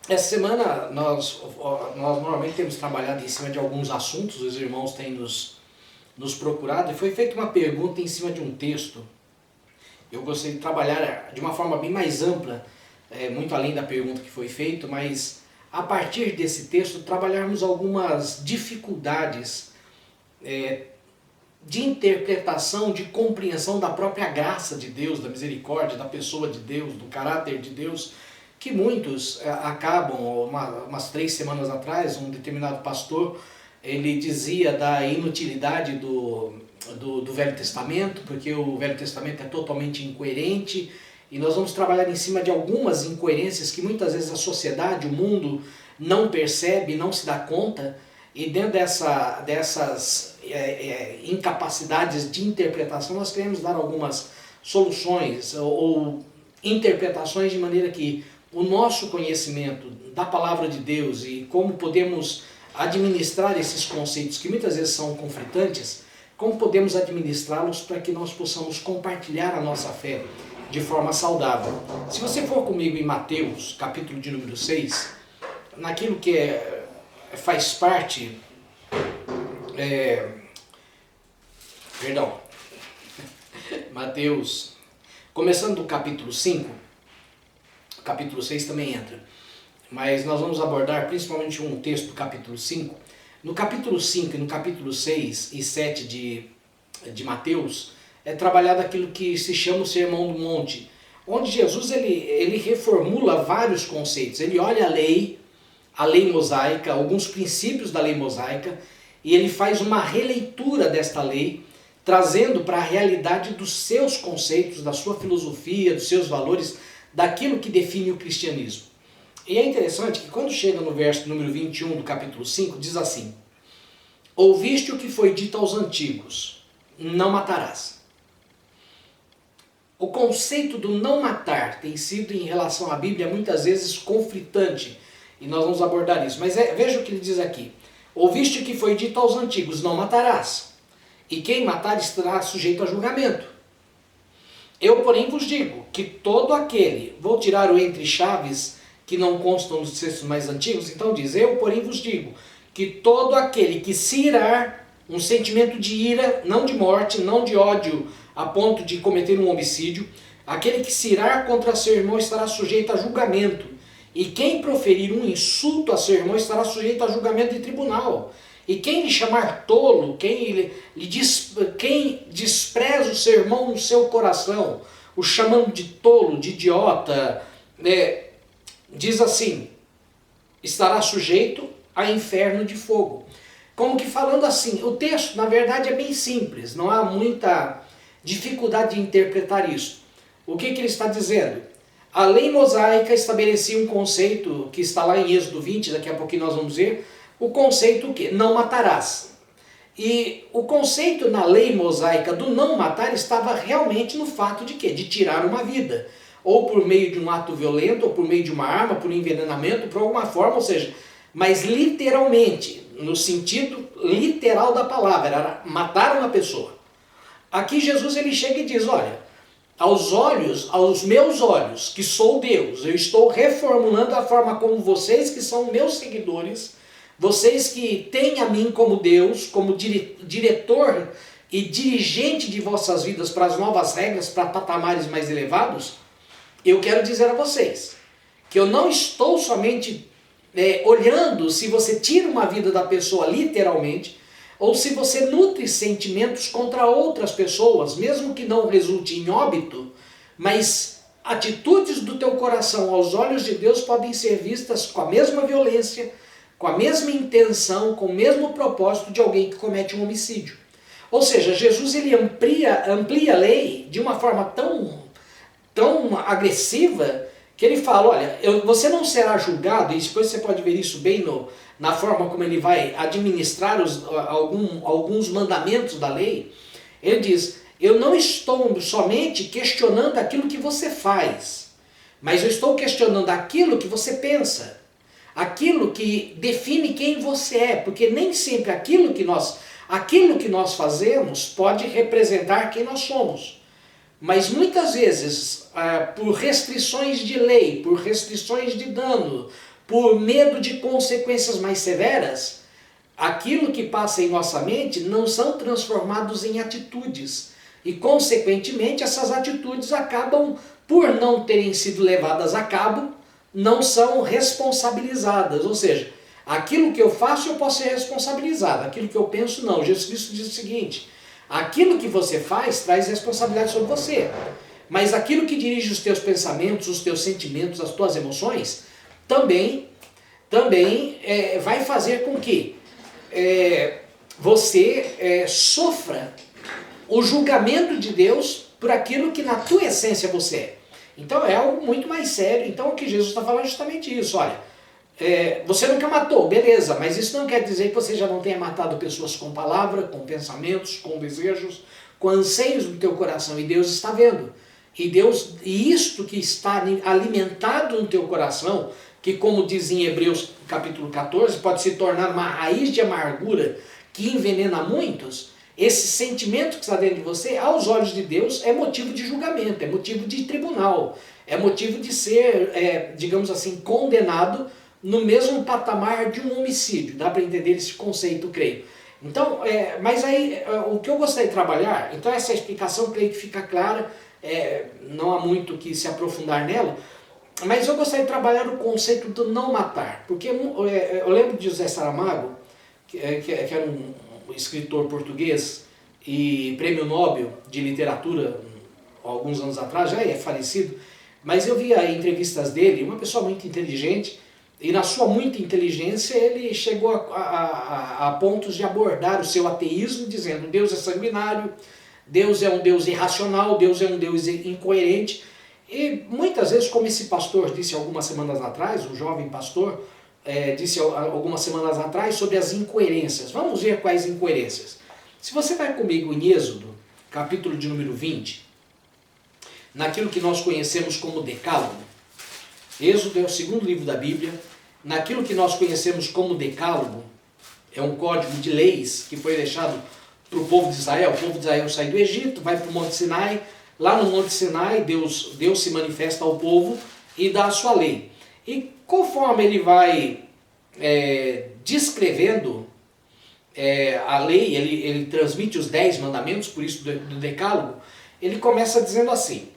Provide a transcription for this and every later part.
Essa semana nós normalmente temos trabalhado em cima de alguns assuntos, os irmãos têm nos procurado, e foi feita uma pergunta em cima de um texto. Eu gostaria de trabalhar de uma forma bem mais ampla, muito além da pergunta que foi feita, mas a partir desse texto trabalharmos algumas dificuldades de interpretação, de compreensão da própria graça de Deus, da misericórdia, da pessoa de Deus, do caráter de Deus, que muitos acabam, umas 3 semanas atrás, um determinado pastor, ele dizia da inutilidade do Velho Testamento, porque o Velho Testamento é totalmente incoerente, e nós vamos trabalhar em cima de algumas incoerências que muitas vezes a sociedade, o mundo, não percebe, não se dá conta, e dentro dessas incapacidades de interpretação, nós queremos dar algumas soluções ou interpretações de maneira que o nosso conhecimento da palavra de Deus e como podemos administrar esses conceitos que muitas vezes são conflitantes, como podemos administrá-los para que nós possamos compartilhar a nossa fé de forma saudável. Se você for comigo em Mateus, capítulo de número 6, naquilo que faz parte, Mateus, começando do capítulo 5, o capítulo 6 também entra, mas nós vamos abordar principalmente um texto do capítulo 5. No capítulo 5 e no capítulo 6 e 7 de Mateus, é trabalhado aquilo que se chama o Sermão do Monte, onde Jesus ele reformula vários conceitos. Ele olha a lei mosaica, alguns princípios da lei mosaica, e ele faz uma releitura desta lei, trazendo para a realidade dos seus conceitos, da sua filosofia, dos seus valores, daquilo que define o cristianismo. E é interessante que quando chega no verso número 21 do capítulo 5, diz assim: ouviste o que foi dito aos antigos, não matarás. O conceito do não matar tem sido, em relação à Bíblia, muitas vezes conflitante, e nós vamos abordar isso. Mas veja o que ele diz aqui: ouviste o que foi dito aos antigos, não matarás, e quem matar estará sujeito a julgamento. Eu, porém, vos digo que todo aquele, vou tirar o entre chaves que não constam nos textos mais antigos, então diz: eu, porém, vos digo que todo aquele que se irar, um sentimento de ira, não de morte, não de ódio a ponto de cometer um homicídio, aquele que se irar contra seu irmão estará sujeito a julgamento, e quem proferir um insulto a seu irmão estará sujeito a julgamento de tribunal. E quem lhe chamar tolo, quem despreza o seu irmão no seu coração, o chamando de tolo, de idiota, diz assim, estará sujeito a inferno de fogo. Como que falando assim, o texto na verdade é bem simples, não há muita dificuldade de interpretar isso. O que ele está dizendo? A lei mosaica estabelecia um conceito que está lá em Êxodo 20, daqui a pouquinho nós vamos ver, o conceito que não matarás. E o conceito na lei mosaica do não matar estava realmente no fato de quê? De tirar uma vida. Ou por meio de um ato violento, ou por meio de uma arma, por envenenamento, por alguma forma, ou seja, mas literalmente, no sentido literal da palavra, era matar uma pessoa. Aqui Jesus ele chega e diz, olha, aos meus olhos, que sou Deus, eu estou reformulando a forma como vocês que são meus seguidores, vocês que têm a mim como Deus, como diretor e dirigente de vossas vidas para as novas regras, para patamares mais elevados, eu quero dizer a vocês que eu não estou somente olhando se você tira uma vida da pessoa literalmente, ou se você nutre sentimentos contra outras pessoas, mesmo que não resulte em óbito, mas atitudes do teu coração aos olhos de Deus podem ser vistas com a mesma violência, com a mesma intenção, com o mesmo propósito de alguém que comete um homicídio. Ou seja, Jesus ele amplia a lei de uma forma tão agressiva que ele fala, olha, você não será julgado, e depois você pode ver isso bem na forma como ele vai administrar alguns mandamentos da lei. Ele diz, eu não estou somente questionando aquilo que você faz, mas eu estou questionando aquilo que você pensa. Aquilo que define quem você é, porque nem sempre aquilo que nós fazemos pode representar quem nós somos. Mas muitas vezes, por restrições de lei, por restrições de dano, por medo de consequências mais severas, aquilo que passa em nossa mente não são transformados em atitudes. E, consequentemente, essas atitudes acabam, por não terem sido levadas a cabo, não são responsabilizadas. Ou seja, aquilo que eu faço eu posso ser responsabilizado, aquilo que eu penso não. Jesus Cristo diz o seguinte: aquilo que você faz traz responsabilidade sobre você, mas aquilo que dirige os teus pensamentos, os teus sentimentos, as tuas emoções, também vai fazer com que você sofra o julgamento de Deus por aquilo que na tua essência você é. Então é algo muito mais sério. Então o que Jesus está falando é justamente isso. Olha, você nunca matou, beleza, mas isso não quer dizer que você já não tenha matado pessoas com palavra, com pensamentos, com desejos, com anseios do teu coração, e Deus está vendo. E isto que está alimentado no teu coração, que, como diz em Hebreus capítulo 14, pode se tornar uma raiz de amargura que envenena muitos, esse sentimento que está dentro de você, aos olhos de Deus, é motivo de julgamento, é motivo de tribunal, é motivo de ser, digamos assim, condenado no mesmo patamar de um homicídio. Dá para entender esse conceito, creio. Então, mas aí, o que eu gostaria de trabalhar, então essa explicação creio que fica clara, não há muito que se aprofundar nela, mas eu gostaria de trabalhar o conceito do não matar, porque eu lembro de José Saramago, que era um escritor português e prêmio Nobel de literatura alguns anos atrás, já é falecido, mas eu via entrevistas dele, uma pessoa muito inteligente, e na sua muita inteligência ele chegou a pontos de abordar o seu ateísmo, dizendo: Deus é sanguinário, Deus é um Deus irracional, Deus é um Deus incoerente. E muitas vezes, como esse pastor disse algumas semanas atrás, um jovem pastor, disse algumas semanas atrás sobre as incoerências. Vamos ver quais incoerências. Se você vai comigo em Êxodo, capítulo de número 20, naquilo que nós conhecemos como Decálogo. Êxodo é o segundo livro da Bíblia. Naquilo que nós conhecemos como Decálogo, é um código de leis que foi deixado para o povo de Israel. O povo de Israel sai do Egito, vai para o Monte Sinai. Lá no Monte Sinai, Deus se manifesta ao povo e dá a sua lei. E conforme ele vai descrevendo a lei, ele transmite os 10 mandamentos, por isso do Decálogo, ele começa dizendo assim: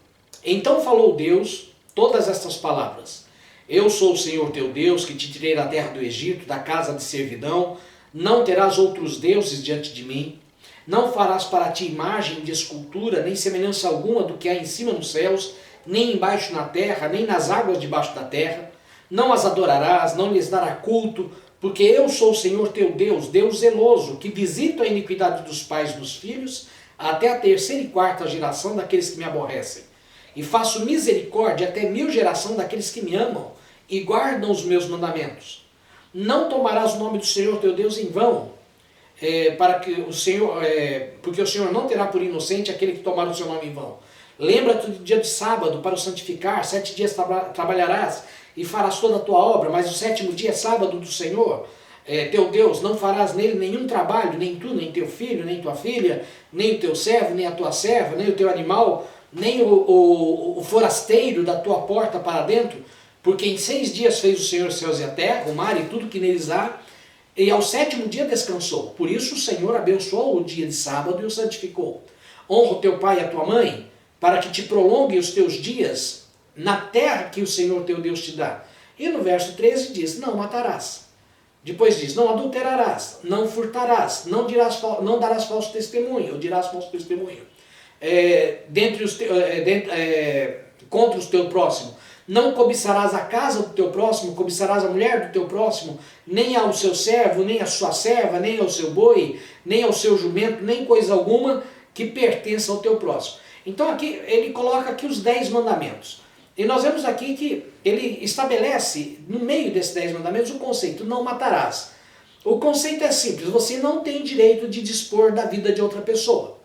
então falou Deus todas estas palavras: eu sou o Senhor teu Deus, que te tirei da terra do Egito, da casa de servidão. Não terás outros deuses diante de mim. Não farás para ti imagem de escultura, nem semelhança alguma do que há em cima nos céus, nem embaixo na terra, nem nas águas debaixo da terra. Não as adorarás, não lhes dará culto, porque eu sou o Senhor teu Deus, Deus zeloso, que visito a iniquidade dos pais e dos filhos, até a 3ª e 4ª geração daqueles que me aborrecem. E faço misericórdia até 1000 geração daqueles que me amam e guardam os meus mandamentos. Não tomarás o nome do Senhor teu Deus em vão, porque o Senhor não terá por inocente aquele que tomar o seu nome em vão. Lembra-te do dia de sábado para o santificar, 7 dias trabalharás e farás toda a tua obra, mas o 7º dia é sábado do Senhor, teu Deus. Não farás nele nenhum trabalho, nem tu, nem teu filho, nem tua filha, nem o teu servo, nem a tua serva, nem o teu animal, nem o forasteiro da tua porta para dentro, porque em 6 dias fez o Senhor os céus e a terra, o mar e tudo que neles há, e ao 7º dia descansou. Por isso o Senhor abençoou o dia de sábado e o santificou. Honra o teu pai e a tua mãe, para que te prolongue os teus dias na terra que o Senhor teu Deus te dá. E no verso 13 diz: não matarás. Depois diz: não adulterarás, não furtarás, não darás falso testemunho, ou dirás falso testemunho contra o teu próximo. Não cobiçarás a casa do teu próximo, cobiçarás a mulher do teu próximo, nem ao seu servo, nem à sua serva, nem ao seu boi, nem ao seu jumento, nem coisa alguma que pertença ao teu próximo. Então aqui ele coloca aqui os 10 mandamentos. E nós vemos aqui que ele estabelece, no meio desses 10 mandamentos, o conceito: não matarás. O conceito é simples: você não tem direito de dispor da vida de outra pessoa.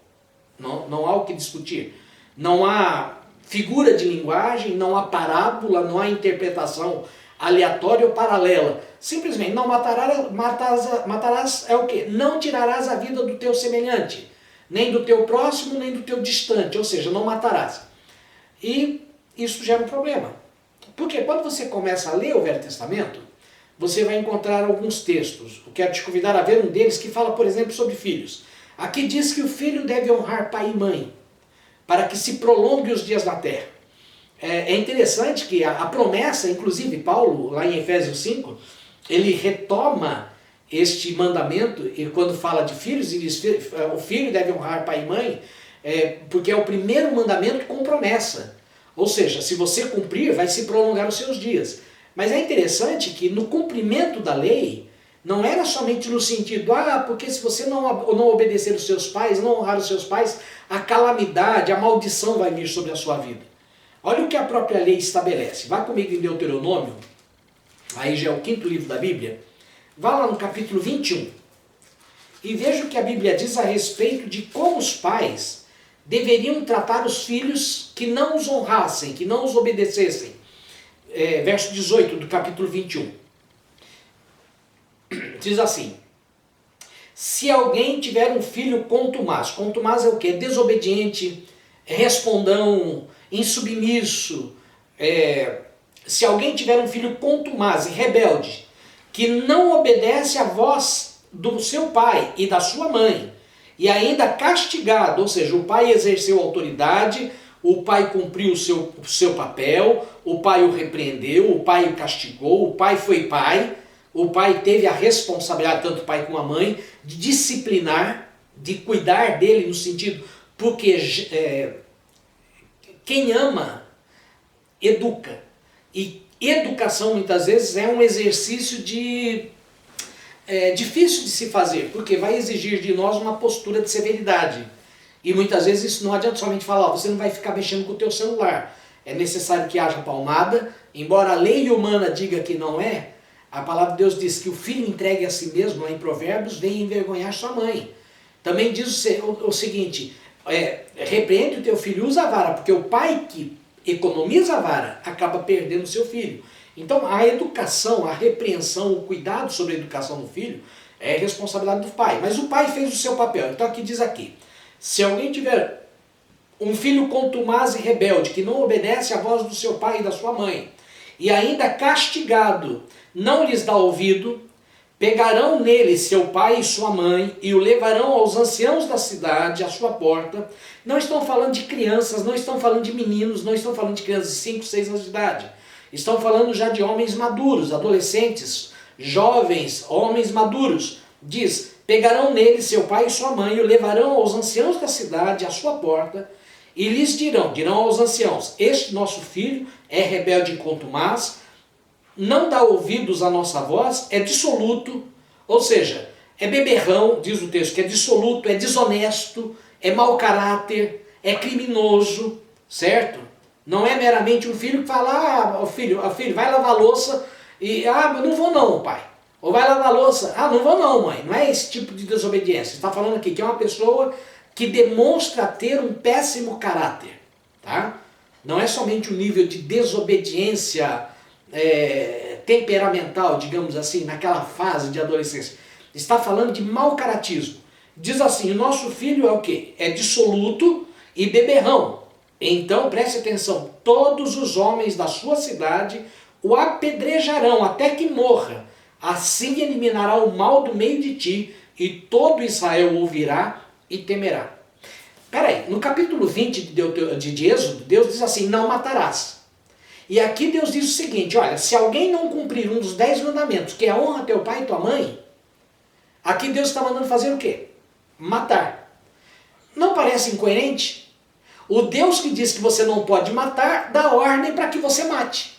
Não há o que discutir. Não há figura de linguagem, não há parábola, não há interpretação aleatória ou paralela. Simplesmente, não matarás é o quê? Não tirarás a vida do teu semelhante, nem do teu próximo, nem do teu distante, ou seja, não matarás. E isso gera um problema. Porque quando você começa a ler o Velho Testamento, você vai encontrar alguns textos. Eu quero te convidar a ver um deles que fala, por exemplo, sobre filhos. Aqui diz que o filho deve honrar pai e mãe, para que se prolongue os dias da terra. É interessante que a promessa, inclusive Paulo, lá em Efésios 5, ele retoma este mandamento, e quando fala de filhos, ele diz, o filho deve honrar pai e mãe, porque é o primeiro mandamento com promessa. Ou seja, se você cumprir, vai se prolongar os seus dias. Mas é interessante que no cumprimento da lei, não era somente no sentido, porque se você não obedecer os seus pais, não honrar os seus pais, a calamidade, a maldição vai vir sobre a sua vida. Olha o que a própria lei estabelece. Vá comigo em Deuteronômio, aí já é o 5º livro da Bíblia. Vá lá no capítulo 21 e veja o que a Bíblia diz a respeito de como os pais deveriam tratar os filhos que não os honrassem, que não os obedecessem. Verso 18 do capítulo 21. Diz assim: se alguém tiver um filho contumaz é o quê? Desobediente, respondão, insubmisso. Se alguém tiver um filho contumaz e rebelde, que não obedece à voz do seu pai e da sua mãe, e ainda castigado, ou seja, o pai exerceu autoridade, o pai cumpriu o seu papel, o pai o repreendeu, o pai o castigou, o pai foi pai, o pai teve a responsabilidade, tanto o pai como a mãe, de disciplinar, de cuidar dele no sentido, porque quem ama, educa. E educação muitas vezes é um exercício difícil de se fazer, porque vai exigir de nós uma postura de severidade. E muitas vezes isso não adianta somente falar, você não vai ficar mexendo com o teu celular. É necessário que haja palmada, embora a lei humana diga que não é, a palavra de Deus diz que o filho entregue a si mesmo, lá em Provérbios, vem envergonhar sua mãe. Também diz o seguinte, repreende o teu filho, usa a vara, porque o pai que economiza a vara acaba perdendo o seu filho. Então a educação, a repreensão, o cuidado sobre a educação do filho é responsabilidade do pai. Mas o pai fez o seu papel. Então aqui diz aqui, se alguém tiver um filho contumaz e rebelde, que não obedece à voz do seu pai e da sua mãe, e ainda castigado, não lhes dá ouvido, pegarão nele seu pai e sua mãe e o levarão aos anciãos da cidade, à sua porta. Não estão falando de crianças, não estão falando de meninos, não estão falando de crianças de 5, 6 anos de idade. Estão falando já de homens maduros, adolescentes, jovens, homens maduros. Diz, pegarão nele seu pai e sua mãe e o levarão aos anciãos da cidade, à sua porta, e lhes dirão aos anciãos, este nosso filho é rebelde e contumaz, não dá ouvidos à nossa voz, é dissoluto, ou seja, é beberrão, diz o texto, que é dissoluto, é desonesto, é mau caráter, é criminoso, certo? Não é meramente um filho que fala, filho, vai lavar a louça, e, não vou não, pai. Ou vai lavar a louça, não vou não, mãe. Não é esse tipo de desobediência. Está falando aqui que é uma pessoa que demonstra ter um péssimo caráter, tá? Não é somente um nível de desobediência temperamental, digamos assim, naquela fase de adolescência. Está falando de mau caratismo. Diz assim, o nosso filho é o quê? É dissoluto e beberrão. Então, preste atenção, todos os homens da sua cidade o apedrejarão até que morra. Assim eliminará o mal do meio de ti, e todo Israel ouvirá e temerá. Peraí, no capítulo 20 de Êxodo, Deus diz assim, não matarás. E aqui Deus diz o seguinte, olha, se alguém não cumprir um dos 10 mandamentos, que é honra teu pai e tua mãe, aqui Deus está mandando fazer o quê? Matar. Não parece incoerente? O Deus que diz que você não pode matar, dá ordem para que você mate.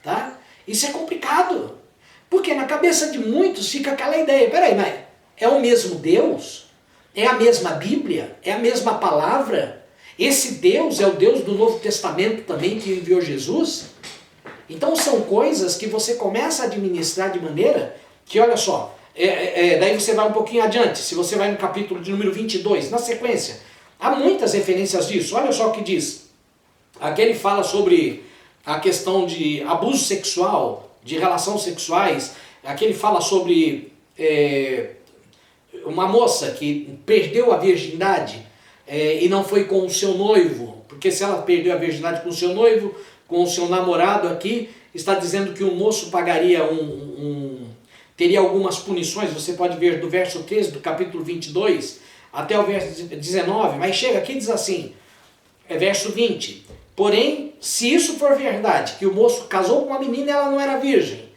Tá? Isso é complicado. Porque na cabeça de muitos fica aquela ideia, peraí, mas é o mesmo Deus? É a mesma Bíblia? É a mesma palavra? Esse Deus é o Deus do Novo Testamento também que enviou Jesus? Então são coisas que você começa a administrar de maneira que, olha só, daí você vai um pouquinho adiante, se você vai no capítulo de número 22, na sequência, há muitas referências disso, olha só o que diz. Aqui ele fala sobre a questão de abuso sexual, de relações sexuais, aqui ele fala sobre uma moça que perdeu a virgindade e não foi com o seu noivo, porque se ela perdeu a virgindade com o seu noivo, com o seu namorado aqui, está dizendo que o moço pagaria teria algumas punições. Você pode ver do verso 13 do capítulo 22 até o verso 19, mas chega aqui e diz assim, verso 20, porém, se isso for verdade, que o moço casou com uma menina e ela não era virgem,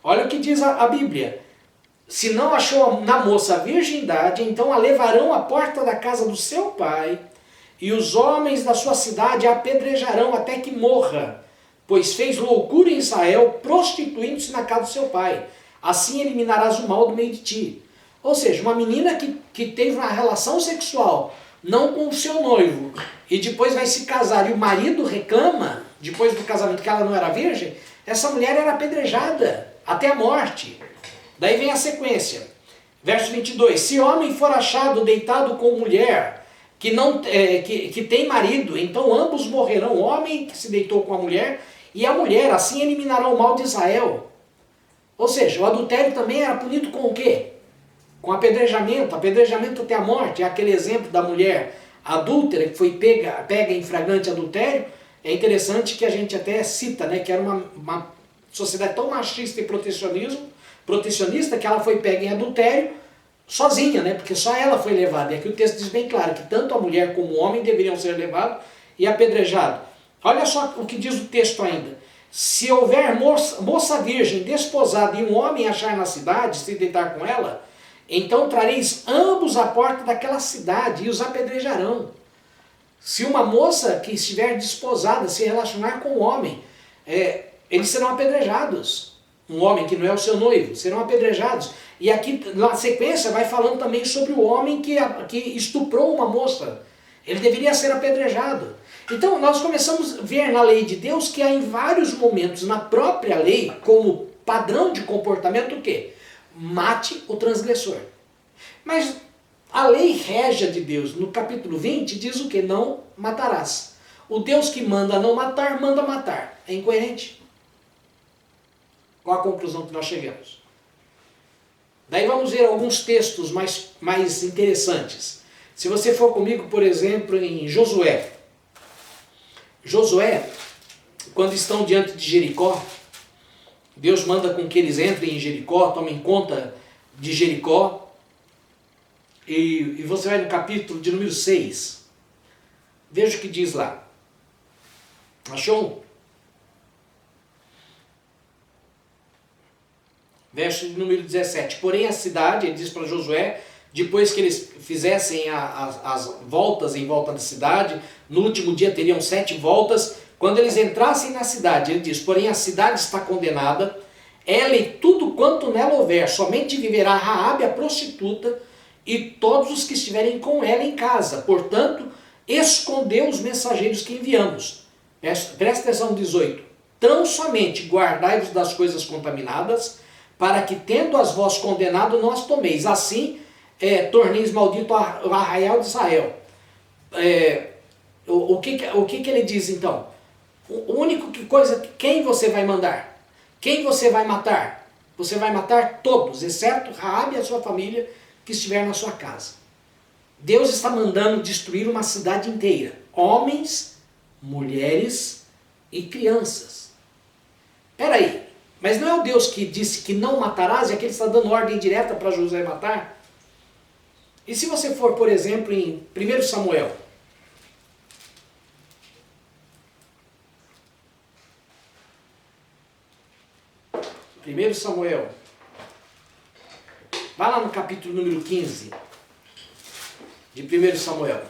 olha o que diz a Bíblia, se não achou na moça a virgindade, então a levarão à porta da casa do seu pai, e os homens da sua cidade a apedrejarão até que morra, pois fez loucura em Israel, prostituindo-se na casa do seu pai. Assim eliminarás o mal do meio de ti. Ou seja, uma menina que teve uma relação sexual, não com o seu noivo, e depois vai se casar, e o marido reclama, depois do casamento, que ela não era virgem, essa mulher era apedrejada até a morte. Daí vem a sequência. Verso 22. Se homem for achado deitado com mulher que tem marido, então ambos morrerão, o homem que se deitou com a mulher e a mulher, assim eliminará o mal de Israel. Ou seja, o adultério também era punido com o quê? Com apedrejamento até a morte. É aquele exemplo da mulher adúltera que foi pega em flagrante adultério. É interessante que a gente até cita, né, que era uma sociedade tão machista e protecionista que ela foi pega em adultério sozinha, né, porque só ela foi levada. E aqui o texto diz bem claro que tanto a mulher como o homem deveriam ser levados e apedrejados. Olha só o que diz o texto ainda. Se houver moça virgem desposada e um homem achar na cidade, se deitar com ela, então trareis ambos à porta daquela cidade e os apedrejarão. Se uma moça que estiver desposada se relacionar com um homem, eles serão apedrejados. Um homem que não é o seu noivo, serão apedrejados. E aqui na sequência vai falando também sobre o homem que estuprou uma moça. Ele deveria ser apedrejado. Então nós começamos a ver na lei de Deus que há em vários momentos na própria lei, como padrão de comportamento, o quê? Mate o transgressor. Mas a lei régia de Deus, no capítulo 20, diz o quê? Não matarás. O Deus que manda não matar, manda matar. É incoerente. Qual a conclusão que nós chegamos? Daí vamos ver alguns textos mais interessantes. Se você for comigo, por exemplo, em Josué. Josué, quando estão diante de Jericó, Deus manda com que eles entrem em Jericó, tomem conta de Jericó. E você vai no capítulo de número 6. Veja o que diz lá. Achou? Verso de número 17. Porém a cidade, ele diz para Josué, depois que eles fizessem as voltas em volta da cidade, no último dia teriam 7 voltas, quando eles entrassem na cidade, ele diz, porém a cidade está condenada, ela e tudo quanto nela houver, somente viverá Raabe a prostituta e todos os que estiverem com ela em casa. Portanto, escondeu os mensageiros que enviamos. Presta atenção, 18. Tão somente guardai-vos das coisas contaminadas, para que, tendo as vós condenado, não as tomeis. Assim, torneis maldito o arraial de Israel. O que ele diz então? O único coisa, quem você vai mandar? Quem você vai matar? Você vai matar todos, exceto Raabe e a sua família que estiver na sua casa. Deus está mandando destruir uma cidade inteira. Homens, mulheres e crianças. Peraí, mas não é o Deus que disse que não matarás e aqui ele está dando ordem direta para Josué matar? E se você for, por exemplo, em 1 Samuel? 1 Samuel. Vai lá no capítulo número 15 de 1 Samuel.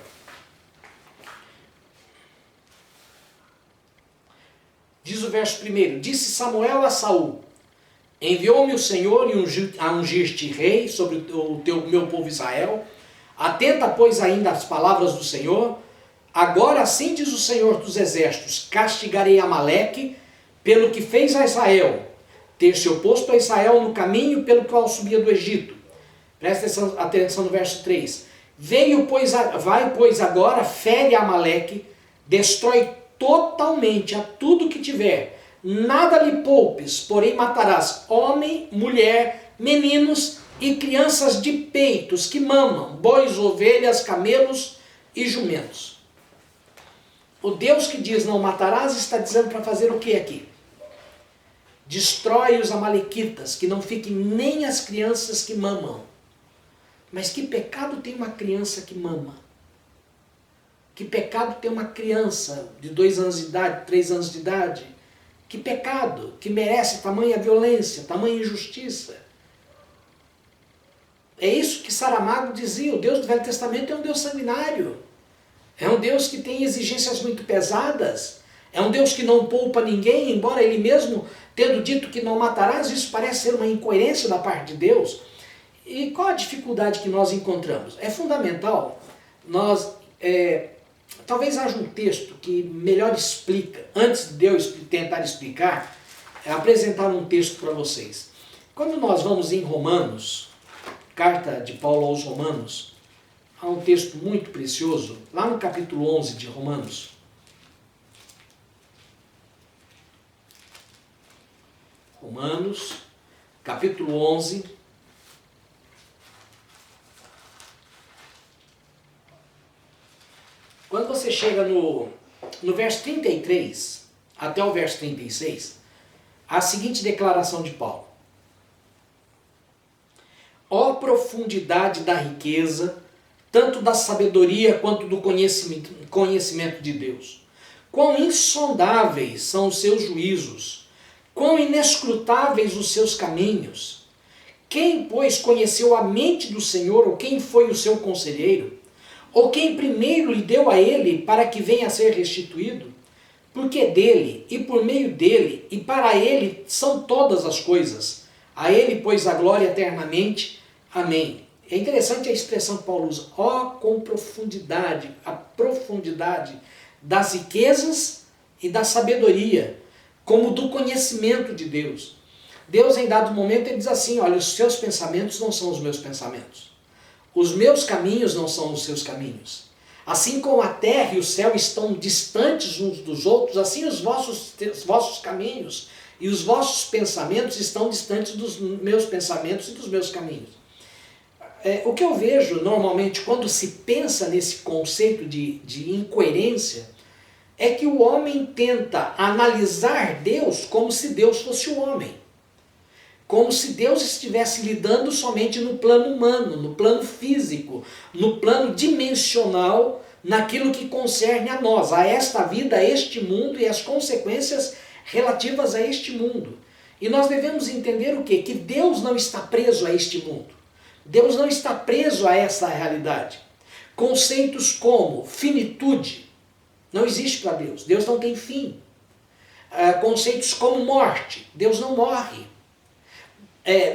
Diz o verso 1. Disse Samuel a Saul: enviou-me o Senhor a ungir-te rei sobre o meu povo Israel. Atenta, pois, ainda às palavras do Senhor. Agora assim diz o Senhor dos exércitos: castigarei Amaleque pelo que fez a Israel, ter se oposto a Israel no caminho pelo qual subia do Egito. Presta atenção no verso 3. Vai, pois, agora, fere Amaleque, destrói totalmente a tudo que tiver, nada lhe poupes, porém matarás homem, mulher, meninos e crianças de peitos que mamam, bois, ovelhas, camelos e jumentos. O Deus que diz não matarás está dizendo para fazer o que aqui? Destrói os amalequitas, que não fiquem nem as crianças que mamam. Mas que pecado tem uma criança que mama? Que pecado tem uma criança de 2 anos de idade, 3 anos de idade? Que pecado que merece tamanha violência, tamanha injustiça? É isso que Saramago dizia, o Deus do Velho Testamento é um Deus sanguinário. É um Deus que tem exigências muito pesadas. É um Deus que não poupa ninguém, embora ele mesmo tendo dito que não matarás, isso parece ser uma incoerência da parte de Deus. E qual a dificuldade que nós encontramos? É fundamental, talvez haja um texto que melhor explica, antes de eu tentar explicar, apresentar um texto para vocês. Quando nós vamos em Romanos, carta de Paulo aos Romanos, há um texto muito precioso, lá no capítulo 11 de Romanos. Romanos, capítulo 11. Quando você chega no verso 33 até o verso 36, há a seguinte declaração de Paulo. Ó profundidade da riqueza, tanto da sabedoria quanto do conhecimento de Deus. Quão insondáveis são os seus juízos, quão inescrutáveis os seus caminhos. Quem, pois, conheceu a mente do Senhor, ou quem foi o seu conselheiro? Ou quem primeiro lhe deu a ele para que venha a ser restituído? Porque dele, e por meio dele, e para ele são todas as coisas. A ele, pois, a glória eternamente. Amém. É interessante a expressão que Paulo usa. Ó, com profundidade, a profundidade das riquezas e da sabedoria, como do conhecimento de Deus. Deus, em dado momento, ele diz assim, olha, os seus pensamentos não são os meus pensamentos. Os meus caminhos não são os seus caminhos. Assim como a terra e o céu estão distantes uns dos outros, assim os vossos caminhos e os vossos pensamentos estão distantes dos meus pensamentos e dos meus caminhos. O que eu vejo normalmente quando se pensa nesse conceito de incoerência é que o homem tenta analisar Deus como se Deus fosse o homem. Como se Deus estivesse lidando somente no plano humano, no plano físico, no plano dimensional, naquilo que concerne a nós, a esta vida, a este mundo e as consequências relativas a este mundo. E nós devemos entender o quê? Que Deus não está preso a este mundo. Deus não está preso a essa realidade. Conceitos como finitude não existe para Deus. Deus não tem fim. Conceitos como morte. Deus não morre.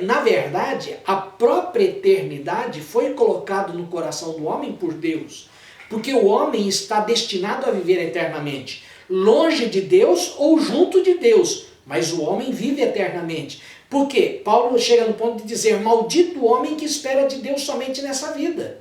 Na verdade, a própria eternidade foi colocada no coração do homem por Deus. Porque o homem está destinado a viver eternamente. Longe de Deus ou junto de Deus. Mas o homem vive eternamente. Por quê? Paulo chega no ponto de dizer, maldito o homem que espera de Deus somente nessa vida.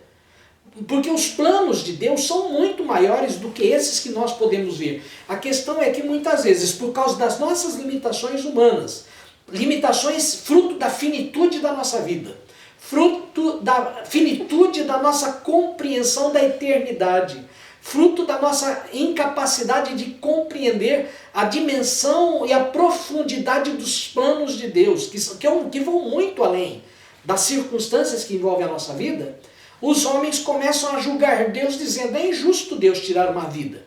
Porque os planos de Deus são muito maiores do que esses que nós podemos ver. A questão é que muitas vezes, por causa das nossas limitações humanas, limitações fruto da finitude da nossa vida, fruto da finitude da nossa compreensão da eternidade, fruto da nossa incapacidade de compreender a dimensão e a profundidade dos planos de Deus, que vão muito além das circunstâncias que envolvem a nossa vida, os homens começam a julgar Deus dizendo, é injusto Deus tirar uma vida,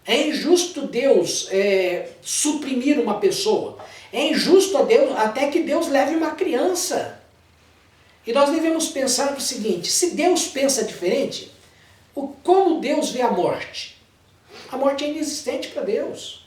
é injusto Deus suprimir uma pessoa, é injusto a Deus, até que Deus leve uma criança. E nós devemos pensar o seguinte, se Deus pensa diferente, como Deus vê a morte? A morte é inexistente para Deus.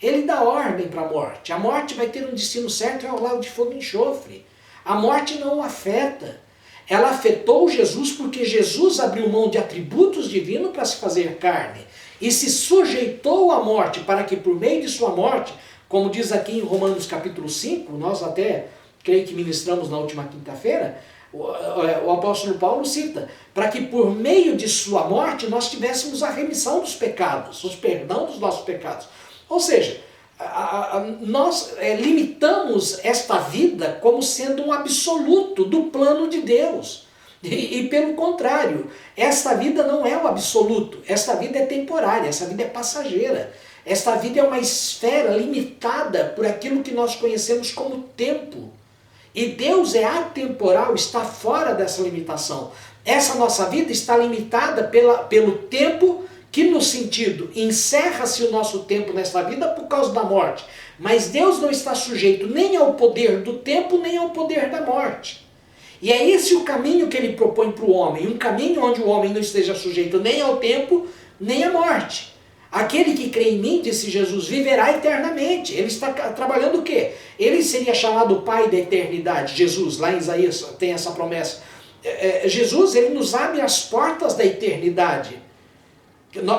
Ele dá ordem para a morte. A morte vai ter um destino certo, é o lago de fogo e enxofre. A morte não o afeta. Ela afetou Jesus porque Jesus abriu mão de atributos divinos para se fazer carne. E se sujeitou à morte para que por meio de sua morte, como diz aqui em Romanos capítulo 5, nós até creio que ministramos na última quinta-feira, o apóstolo Paulo cita, para que por meio de sua morte nós tivéssemos a remissão dos pecados, o perdão dos nossos pecados. Ou seja, nós limitamos esta vida como sendo um absoluto do plano de Deus. E pelo contrário, esta vida não é o absoluto, esta vida é temporária, essa vida é passageira. Esta vida é uma esfera limitada por aquilo que nós conhecemos como tempo. E Deus é atemporal, está fora dessa limitação. Essa nossa vida está limitada pelo tempo, que no sentido, encerra-se o nosso tempo nesta vida por causa da morte. Mas Deus não está sujeito nem ao poder do tempo, nem ao poder da morte. E é esse o caminho que ele propõe para o homem, um caminho onde o homem não esteja sujeito nem ao tempo, nem à morte. Aquele que crê em mim, disse Jesus, viverá eternamente. Ele está trabalhando o quê? Ele seria chamado o Pai da eternidade. Jesus, lá em Isaías tem essa promessa. Jesus, ele nos abre as portas da eternidade.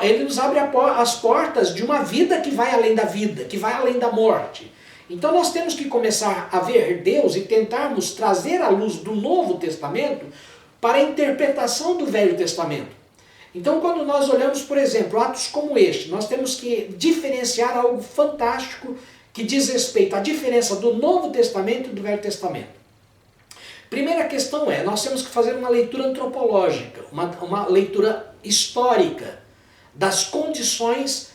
Ele nos abre as portas de uma vida que vai além da vida, que vai além da morte. Então nós temos que começar a ver Deus e tentarmos trazer a luz do Novo Testamento para a interpretação do Velho Testamento. Então quando nós olhamos, por exemplo, atos como este, nós temos que diferenciar algo fantástico que diz respeito à diferença do Novo Testamento e do Velho Testamento. Primeira questão é, nós temos que fazer uma leitura antropológica, uma leitura histórica das condições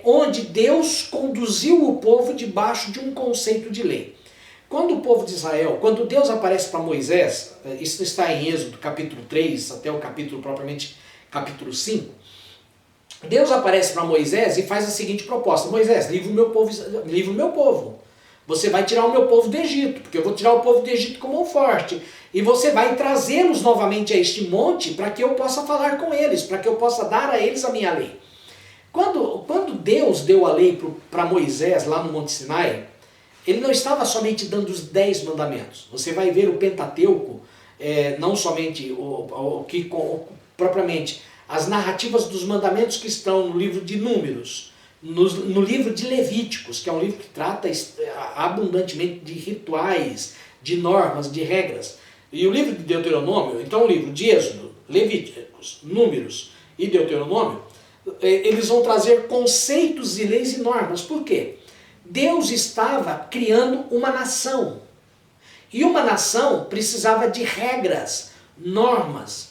onde Deus conduziu o povo debaixo de um conceito de lei. Quando o povo de Israel, quando Deus aparece para Moisés, isso está em Êxodo capítulo 3 até o capítulo propriamente capítulo 5, Deus aparece para Moisés e faz a seguinte proposta: Moisés, livra o meu povo. Você vai tirar o meu povo do Egito, porque eu vou tirar o povo do Egito com mão forte. E você vai trazê-los novamente a este monte para que eu possa falar com eles, para que eu possa dar a eles a minha lei. Quando Deus deu a lei para Moisés lá no Monte Sinai, ele não estava somente dando os 10 mandamentos. Você vai ver o Pentateuco, não somente propriamente as narrativas dos mandamentos que estão no livro de Números, no livro de Levíticos, que é um livro que trata abundantemente de rituais, de normas, de regras. E o livro de Deuteronômio, então o livro de Êxodo, Levíticos, Números e Deuteronômio, eles vão trazer conceitos e leis e normas. Por quê? Deus estava criando uma nação. E uma nação precisava de regras, normas.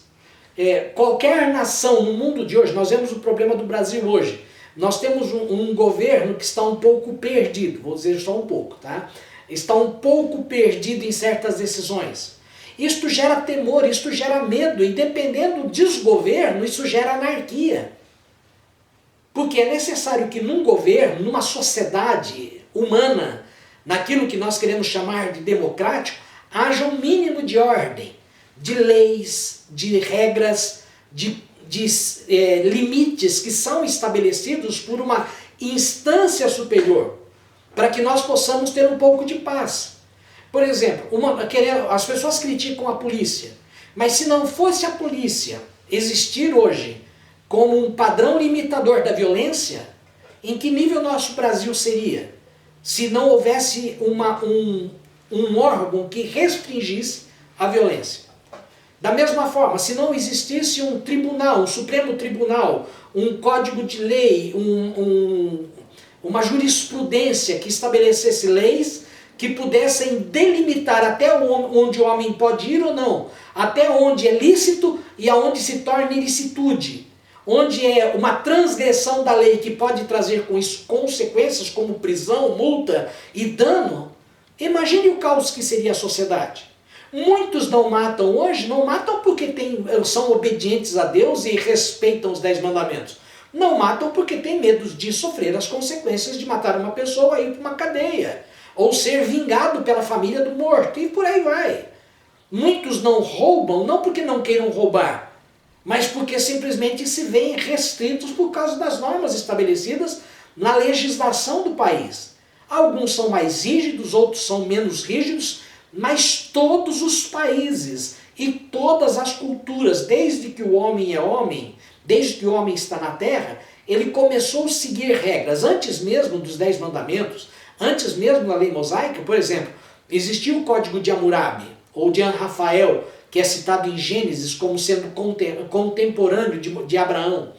Qualquer nação no mundo de hoje, nós vemos o problema do Brasil hoje. Nós temos um governo que está um pouco perdido, vou dizer só um pouco, tá? Está um pouco perdido em certas decisões. Isto gera temor, isto gera medo, e dependendo do desgoverno, isso gera anarquia. Porque é necessário que num governo, numa sociedade humana, naquilo que nós queremos chamar de democrático, haja um mínimo de ordem, de leis, de regras, de limites que são estabelecidos por uma instância superior, para que nós possamos ter um pouco de paz. Por exemplo, as pessoas criticam a polícia, mas se não fosse a polícia existir hoje como um padrão limitador da violência, em que nível nosso Brasil seria? Se não houvesse um órgão que restringisse a violência. Da mesma forma, se não existisse um tribunal, um Supremo Tribunal, um código de lei, uma jurisprudência que estabelecesse leis que pudessem delimitar até onde o homem pode ir ou não, até onde é lícito e aonde se torna ilicitude, onde é uma transgressão da lei que pode trazer com isso consequências como prisão, multa e dano. Imagine o caos que seria a sociedade. Muitos não matam hoje, não matam porque são obedientes a Deus e respeitam os 10 mandamentos. Não matam porque têm medo de sofrer as consequências de matar uma pessoa e ir para uma cadeia, ou ser vingado pela família do morto, e por aí vai. Muitos não roubam, não porque não queiram roubar, mas porque simplesmente se veem restritos por causa das normas estabelecidas na legislação do país. Alguns são mais rígidos, outros são menos rígidos, mas todos os países e todas as culturas, desde que o homem é homem, desde que o homem está na terra, ele começou a seguir regras. Antes mesmo dos 10 mandamentos, antes mesmo da lei mosaica, por exemplo, existia o Código de Hammurabi, ou de Rafael, que é citado em Gênesis como sendo contemporâneo de Abraão.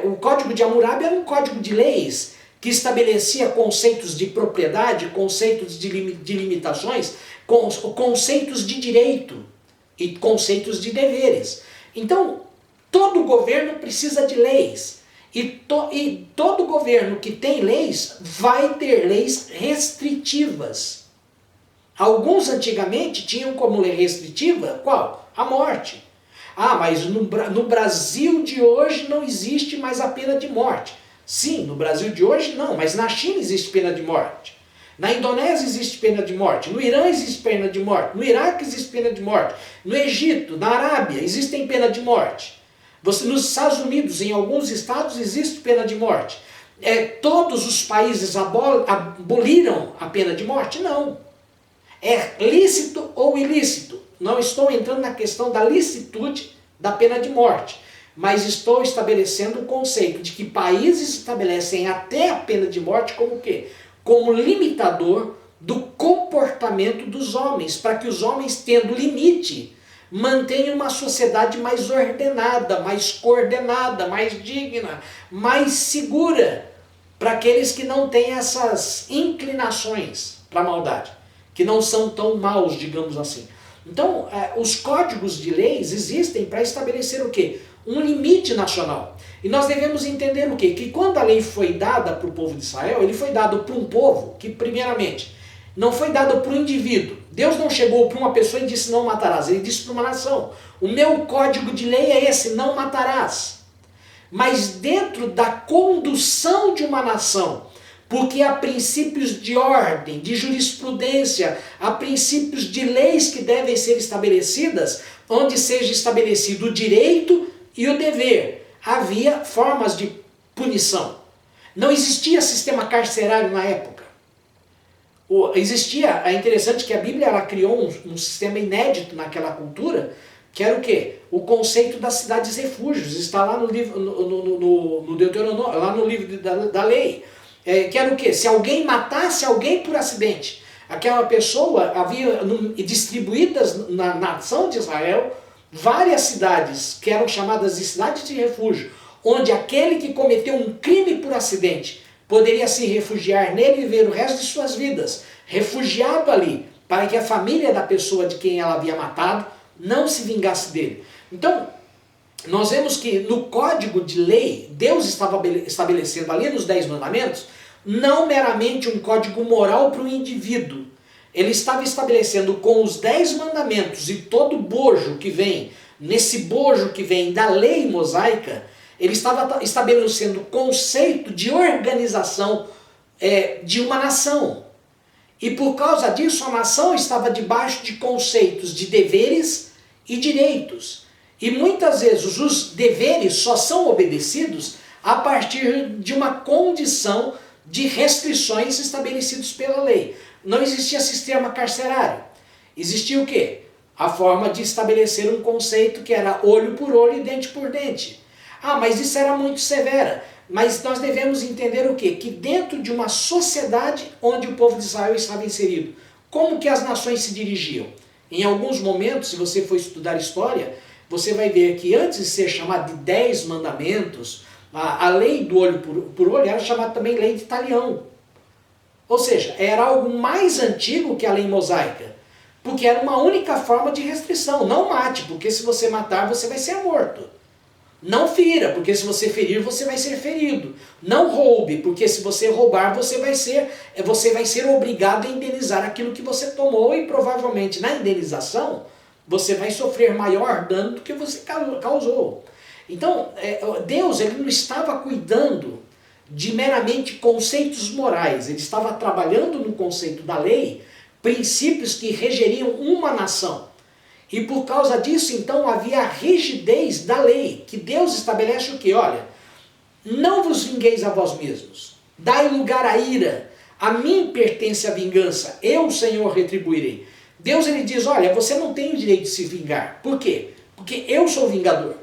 O Código de Hammurabi era um código de leis que estabelecia conceitos de propriedade, conceitos de limitações, conceitos de direito e conceitos de deveres. Então, todo governo precisa de leis. E todo governo que tem leis vai ter leis restritivas. Alguns antigamente tinham como lei restritiva, qual? A morte. Ah, mas no Brasil de hoje não existe mais a pena de morte. Sim, no Brasil de hoje não, mas na China existe pena de morte. Na Indonésia existe pena de morte, no Irã existe pena de morte, no Iraque existe pena de morte, no Egito, na Arábia existem pena de morte. Nos Estados Unidos, em alguns estados, existe pena de morte. Todos os países aboliram a pena de morte? Não. É lícito ou ilícito? Não estou entrando na questão da licitude da pena de morte, mas estou estabelecendo o conceito de que países estabelecem até a pena de morte como o quê? Como limitador do comportamento dos homens, para que os homens, tendo limite, mantenham uma sociedade mais ordenada, mais coordenada, mais digna, mais segura, para aqueles que não têm essas inclinações para a maldade, que não são tão maus, digamos assim. Então, os códigos de leis existem para estabelecer o quê? Um limite nacional. E nós devemos entender o quê? Que quando a lei foi dada para o povo de Israel, ele foi dado para um povo que, primeiramente, não foi dado para um indivíduo. Deus não chegou para uma pessoa e disse não matarás. Ele disse para uma nação. O meu código de lei é esse, não matarás. Mas dentro da condução de uma nação, porque há princípios de ordem, de jurisprudência, há princípios de leis que devem ser estabelecidas, onde seja estabelecido o direito e o dever. Havia formas de punição. Não existia sistema carcerário na época. É interessante que a Bíblia ela criou um sistema inédito naquela cultura, que era o quê? O conceito das cidades refúgios. Está lá no livro, no Deuteronômio, lá no livro da lei. Que era o quê? Se alguém matasse alguém por acidente, aquela pessoa havia distribuídas na nação de Israel várias cidades que eram chamadas de cidades de refúgio, onde aquele que cometeu um crime por acidente poderia se refugiar nele e viver o resto de suas vidas, refugiado ali, para que a família da pessoa de quem ela havia matado não se vingasse dele. Então, nós vemos que no código de lei, Deus estava estabelecendo ali nos 10 mandamentos, não meramente um código moral para o indivíduo. Ele estava estabelecendo com os 10 mandamentos e todo bojo que vem, nesse bojo que vem da lei mosaica, ele estava estabelecendo o conceito de organização de uma nação. E por causa disso, a nação estava debaixo de conceitos de deveres e direitos. E muitas vezes os deveres só são obedecidos a partir de uma condição de restrições estabelecidas pela lei. Não existia sistema carcerário. Existia o quê? A forma de estabelecer um conceito que era olho por olho e dente por dente. Ah, mas isso era muito severa. Mas nós devemos entender o quê? Que dentro de uma sociedade onde o povo de Israel estava inserido, como que as nações se dirigiam? Em alguns momentos, se você for estudar história, você vai ver que antes de ser chamado de 10 mandamentos, a lei do olho por olho era chamada também lei de talião. Ou seja, era algo mais antigo que a lei mosaica, porque era uma única forma de restrição. Não mate, porque se você matar, você vai ser morto. Não fira, porque se você ferir, você vai ser ferido. Não roube, porque se você roubar, você vai ser obrigado a indenizar aquilo que você tomou e provavelmente na indenização você vai sofrer maior dano do que você causou. Então, Deus ele não estava cuidando de meramente conceitos morais, ele estava trabalhando no conceito da lei, princípios que regeriam uma nação. E por causa disso, então, havia a rigidez da lei, que Deus estabelece o quê? Olha, não vos vingueis a vós mesmos, dai lugar à ira, a mim pertence a vingança, eu, Senhor, retribuirei. Deus ele diz, olha, você não tem o direito de se vingar. Por quê? Porque eu sou o vingador.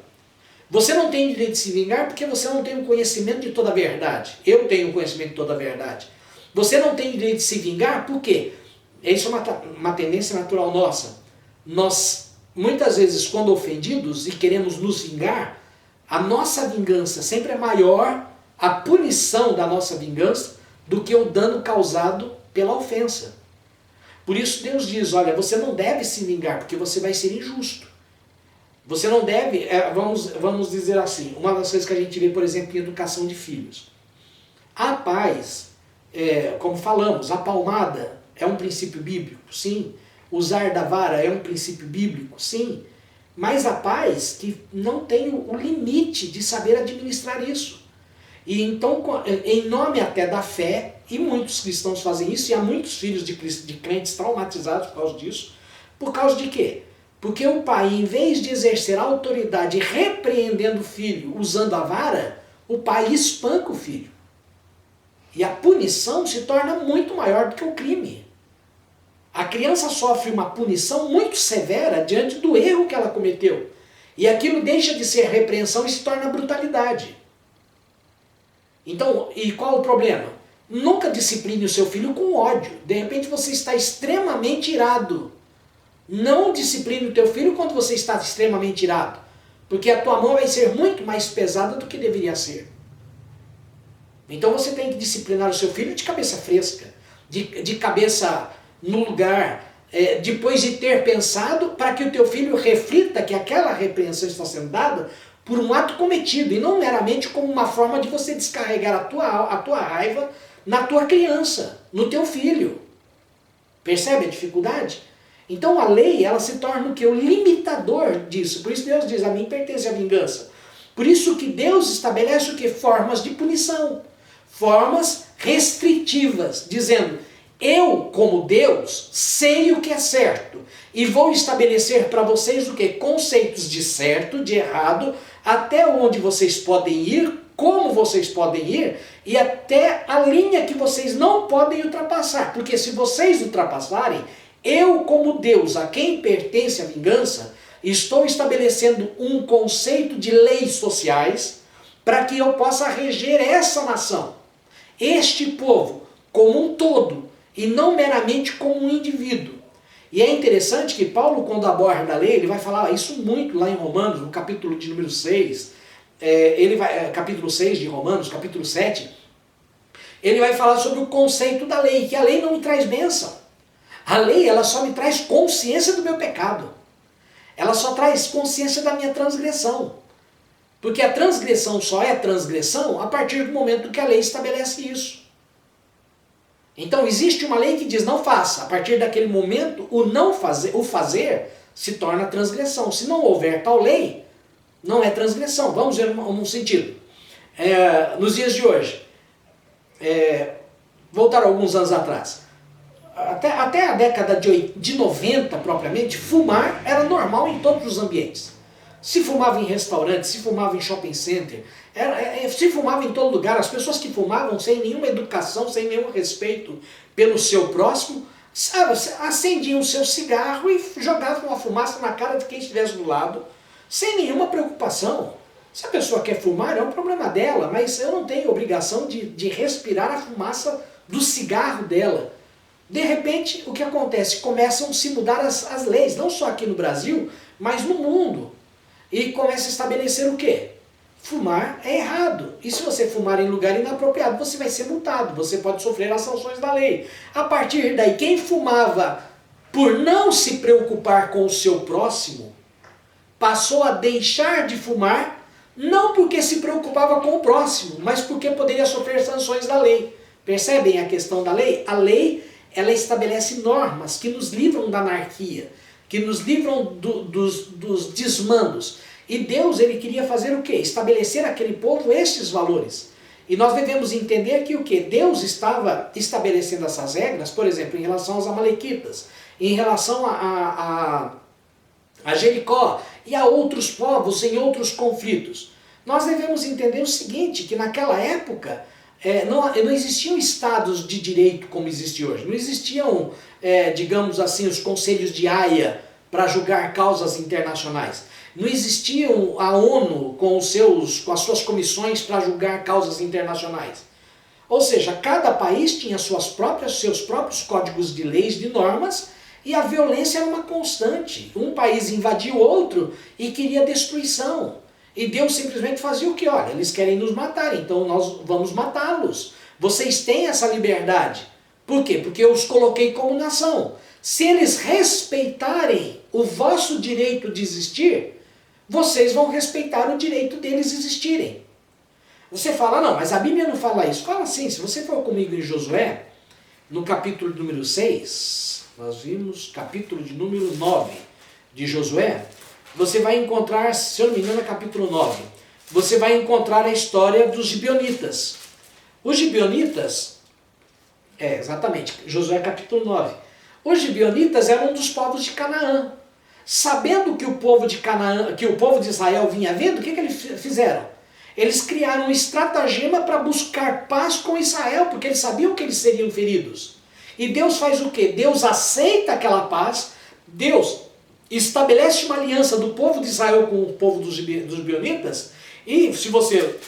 Você não tem o direito de se vingar porque você não tem o conhecimento de toda a verdade. Eu tenho o conhecimento de toda a verdade. Você não tem o direito de se vingar por quê? Isso é uma tendência natural nossa. Nós, muitas vezes, quando ofendidos e queremos nos vingar, a nossa vingança sempre é maior, a punição da nossa vingança, do que o dano causado pela ofensa. Por isso Deus diz, olha, você não deve se vingar, porque você vai ser injusto. Você não deve, vamos dizer assim, uma das coisas que a gente vê, por exemplo, em educação de filhos. A paz, como falamos, a palmada é um princípio bíblico, sim. Usar da vara é um princípio bíblico, sim. Mas a paz que não tem o limite de saber administrar isso. E então, em nome até da fé, e muitos cristãos fazem isso, e há muitos filhos de crentes traumatizados por causa disso. Por causa de quê? Porque o pai, em vez de exercer a autoridade repreendendo o filho usando a vara, o pai espanca o filho. E a punição se torna muito maior do que o crime. A criança sofre uma punição muito severa diante do erro que ela cometeu. E aquilo deixa de ser repreensão e se torna brutalidade. Então, e qual o problema? Nunca discipline o seu filho com ódio. De repente você está extremamente irado. Não discipline o teu filho quando você está extremamente irado. Porque a tua mão vai ser muito mais pesada do que deveria ser. Então você tem que disciplinar o seu filho de cabeça fresca. De cabeça no lugar. Depois de ter pensado, para que o teu filho reflita que aquela repreensão está sendo dada por um ato cometido, e não meramente como uma forma de você descarregar a tua raiva na tua criança, no teu filho. Percebe a dificuldade? Então a lei, ela se torna o quê? O limitador disso. Por isso Deus diz, a mim pertence a vingança. Por isso que Deus estabelece o quê? Formas de punição. Formas restritivas, dizendo, eu, como Deus, sei o que é certo. E vou estabelecer para vocês o quê? Conceitos de certo, de errado, até onde vocês podem ir, como vocês podem ir, e até a linha que vocês não podem ultrapassar. Porque se vocês ultrapassarem, eu, como Deus, a quem pertence a vingança, estou estabelecendo um conceito de leis sociais para que eu possa reger essa nação, este povo, como um todo, e não meramente como um indivíduo. E é interessante que Paulo, quando aborda a lei, ele vai falar isso muito lá em Romanos, no capítulo de número 6, capítulo 6 de Romanos, capítulo 7, ele vai falar sobre o conceito da lei, que a lei não me traz bênção. A lei, ela só me traz consciência do meu pecado. Ela só traz consciência da minha transgressão. Porque a transgressão só é transgressão a partir do momento que a lei estabelece isso. Então existe uma lei que diz não faça. A partir daquele momento, o fazer se torna transgressão. Se não houver tal lei, não é transgressão. Vamos ver um sentido. Nos dias de hoje, voltar alguns anos atrás, até a década de 90 propriamente, fumar era normal em todos os ambientes. Se fumava em restaurante, se fumava em shopping center, se fumava em todo lugar. As pessoas que fumavam sem nenhuma educação, sem nenhum respeito pelo seu próximo, sabe, acendiam o seu cigarro e jogavam a fumaça na cara de quem estivesse do lado, sem nenhuma preocupação. Se a pessoa quer fumar, é um problema dela, mas eu não tenho obrigação de respirar a fumaça do cigarro dela. De repente, o que acontece? Começam a se mudar as leis, não só aqui no Brasil, mas no mundo. E começa a estabelecer o quê? Fumar é errado. E se você fumar em lugar inapropriado, você vai ser multado. Você pode sofrer as sanções da lei. A partir daí, quem fumava por não se preocupar com o seu próximo, passou a deixar de fumar, não porque se preocupava com o próximo, mas porque poderia sofrer sanções da lei. Percebem a questão da lei? A lei, ela estabelece normas que nos livram da anarquia, que nos livram dos desmandos. E Deus, ele queria fazer o quê? Estabelecer àquele povo estes valores. E nós devemos entender que o quê? Deus estava estabelecendo essas regras, por exemplo, em relação aos amalequitas, em relação a Jericó e a outros povos em outros conflitos. Nós devemos entender o seguinte, que naquela época não existiam estados de direito como existe hoje. Não existiam, digamos assim, os conselhos de Haia para julgar causas internacionais. Não existiam a ONU com as suas comissões para julgar causas internacionais. Ou seja, cada país tinha seus próprios códigos de leis, de normas, e a violência era uma constante. Um país invadia o outro e queria destruição. E Deus simplesmente fazia o que? Olha, eles querem nos matar, então nós vamos matá-los. Vocês têm essa liberdade. Por quê? Porque eu os coloquei como nação. Se eles respeitarem o vosso direito de existir, vocês vão respeitar o direito deles existirem. Você fala, não, mas a Bíblia não fala isso. Fala assim, se você for comigo em Josué, no capítulo número 6, nós vimos capítulo de número 9 de Josué, você vai encontrar, se eu não me engano, é capítulo 9, você vai encontrar a história dos gibeonitas. Os gibeonitas, exatamente, Josué capítulo 9. Os gibeonitas eram um dos povos de Canaã. Sabendo que o povo de Canaã, que o povo de Israel vinha vindo, o que eles fizeram? Eles criaram um estratagema para buscar paz com Israel, porque eles sabiam que eles seriam feridos. E Deus faz o quê? Deus aceita aquela paz, Deus estabelece uma aliança do povo de Israel com o povo dos gibeonitas, e se você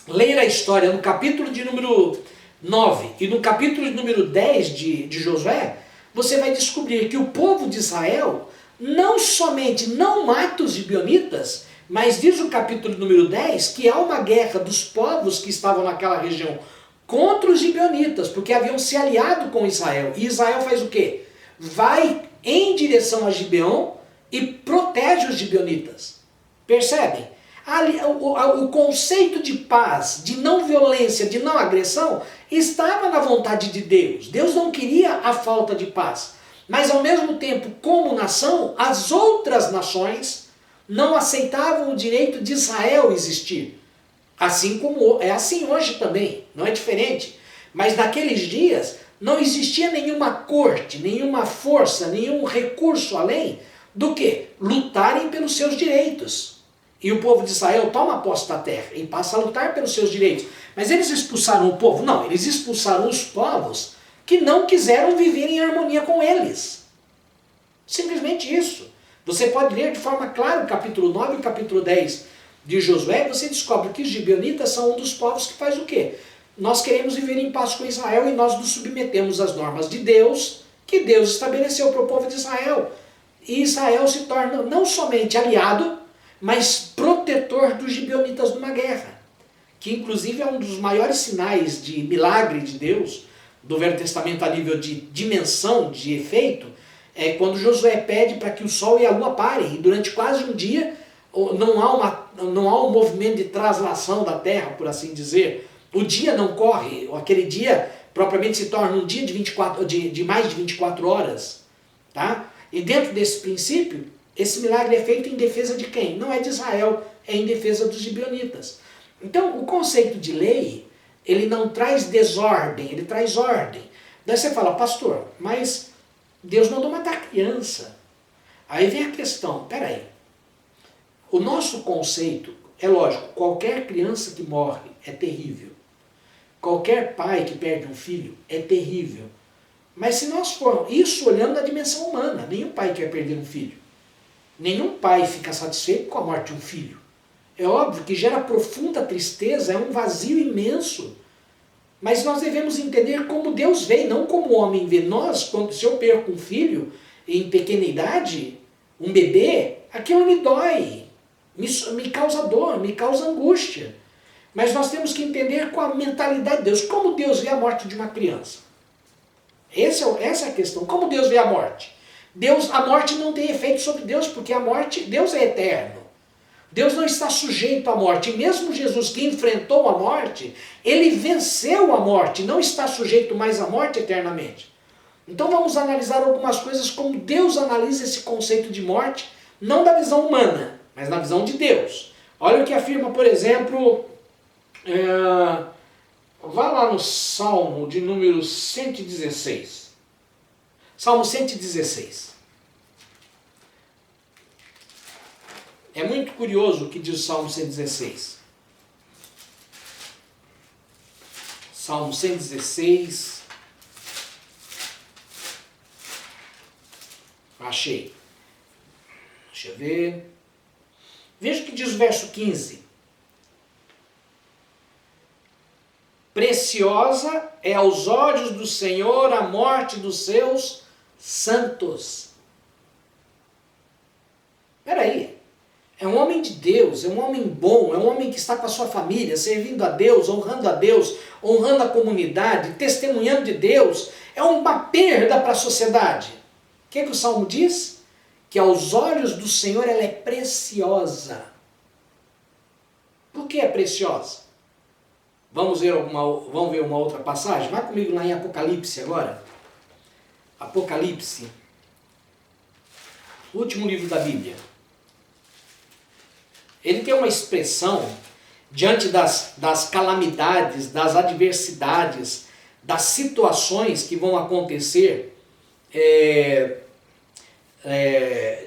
ler a história no capítulo de número 9 e no capítulo de número 10 de Josué, você vai descobrir que o povo de Israel não somente não mata os gibeonitas, mas diz o capítulo número 10 que há uma guerra dos povos que estavam naquela região contra os gibeonitas, porque haviam se aliado com Israel. E Israel faz o quê? Vai em direção a Gibeon e protege os gibeonitas. Percebem? O conceito de paz, de não violência, de não agressão, estava na vontade de Deus. Deus não queria a falta de paz. Mas ao mesmo tempo, como nação, as outras nações não aceitavam o direito de Israel existir. Assim como é assim hoje também, não é diferente. Mas naqueles dias não existia nenhuma corte, nenhuma força, nenhum recurso além do que lutarem pelos seus direitos. E o povo de Israel toma posse da terra e passa a lutar pelos seus direitos. Mas eles expulsaram o povo? Não, eles expulsaram os povos que não quiseram viver em harmonia com eles. Simplesmente isso. Você pode ler de forma clara o capítulo 9 e o capítulo 10 de Josué, e você descobre que os gibeonitas são um dos povos que faz o quê? Nós queremos viver em paz com Israel e nós nos submetemos às normas de Deus, que Deus estabeleceu para o povo de Israel. E Israel se torna não somente aliado, mas protetor dos gibeonitas numa guerra. Que inclusive é um dos maiores sinais de milagre de Deus, do Velho Testamento a nível de dimensão, de efeito, é quando Josué pede para que o sol e a lua parem, e durante quase um dia não há um movimento de traslação da terra, por assim dizer. O dia não corre, aquele dia propriamente se torna um dia de mais de 24 horas. Tá? E dentro desse princípio, esse milagre é feito em defesa de quem? Não é de Israel, é em defesa dos gibeonitas. Então, o conceito de lei, ele não traz desordem, ele traz ordem. Daí você fala, pastor, mas Deus mandou matar criança. Aí vem a questão, peraí, o nosso conceito, é lógico, qualquer criança que morre é terrível. Qualquer pai que perde um filho é terrível. Mas se nós formos, isso olhando na dimensão humana, nenhum pai quer perder um filho. Nenhum pai fica satisfeito com a morte de um filho. É óbvio que gera profunda tristeza, é um vazio imenso. Mas nós devemos entender como Deus vê, não como o homem vê. Nós, se eu perco um filho em pequena idade, um bebê, aquilo me dói, me causa dor, me causa angústia. Mas nós temos que entender com a mentalidade de Deus, como Deus vê a morte de uma criança. Essa é a questão, como Deus vê a morte. A morte não tem efeito sobre Deus, porque a morte, Deus é eterno. Deus não está sujeito à morte. E mesmo Jesus que enfrentou a morte, ele venceu a morte, não está sujeito mais à morte eternamente. Então vamos analisar algumas coisas como Deus analisa esse conceito de morte, não da visão humana, mas na visão de Deus. Olha o que afirma, por exemplo, vá lá no Salmo de número 116. Salmo 116. É muito curioso o que diz o Salmo 116. Salmo 116. Achei. Deixa eu ver. Veja o que diz o verso 15. Preciosa é aos olhos do Senhor a morte dos seus santos. Espera aí. É um homem de Deus, é um homem bom, é um homem que está com a sua família, servindo a Deus, honrando a comunidade, testemunhando de Deus. É uma perda para a sociedade. O que o Salmo diz? que aos olhos do Senhor ela é preciosa. Por que é preciosa? Vamos ver uma outra passagem? Vai comigo lá em Apocalipse agora. Apocalipse. O último livro da Bíblia. Ele tem uma expressão diante das calamidades, das adversidades, das situações que vão acontecer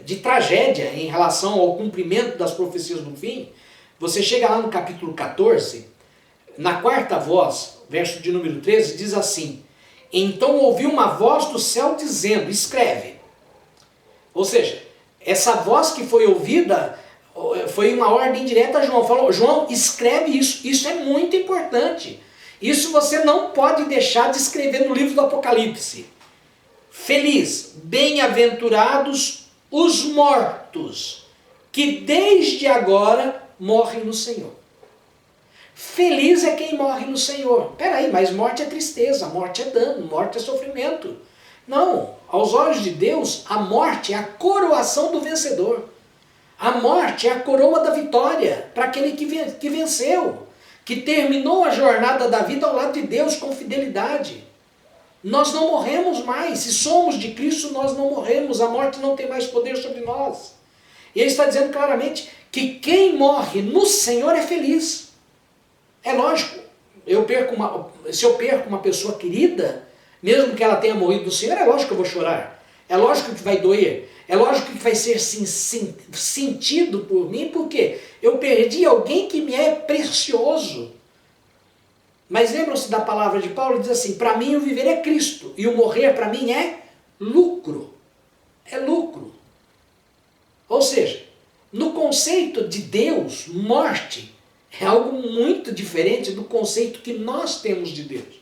de tragédia em relação ao cumprimento das profecias do fim. Você chega lá no capítulo 14, na quarta voz, verso de número 13, diz assim: então ouvi uma voz do céu dizendo, escreve. Ou seja, essa voz que foi ouvida foi uma ordem direta a João. Falou, João, escreve isso. Isso é muito importante. Isso você não pode deixar de escrever no livro do Apocalipse. Feliz, bem-aventurados os mortos, que desde agora morrem no Senhor. Feliz é quem morre no Senhor. Peraí, mas morte é tristeza, morte é dano, morte é sofrimento. Não, aos olhos de Deus, a morte é a coroação do vencedor. A morte é a coroa da vitória para aquele que venceu, que terminou a jornada da vida ao lado de Deus com fidelidade. Nós não morremos mais. Se somos de Cristo, nós não morremos. A morte não tem mais poder sobre nós. E ele está dizendo claramente que quem morre no Senhor é feliz. É lógico, se eu perco uma pessoa querida, mesmo que ela tenha morrido no Senhor, é lógico que eu vou chorar. É lógico que vai doer. É lógico que vai ser sentido por mim, porque eu perdi alguém que me é precioso. Mas lembram-se da palavra de Paulo, diz assim, para mim o viver é Cristo, e o morrer para mim é lucro. É lucro. Ou seja, no conceito de Deus, morte é algo muito diferente do conceito que nós temos de Deus.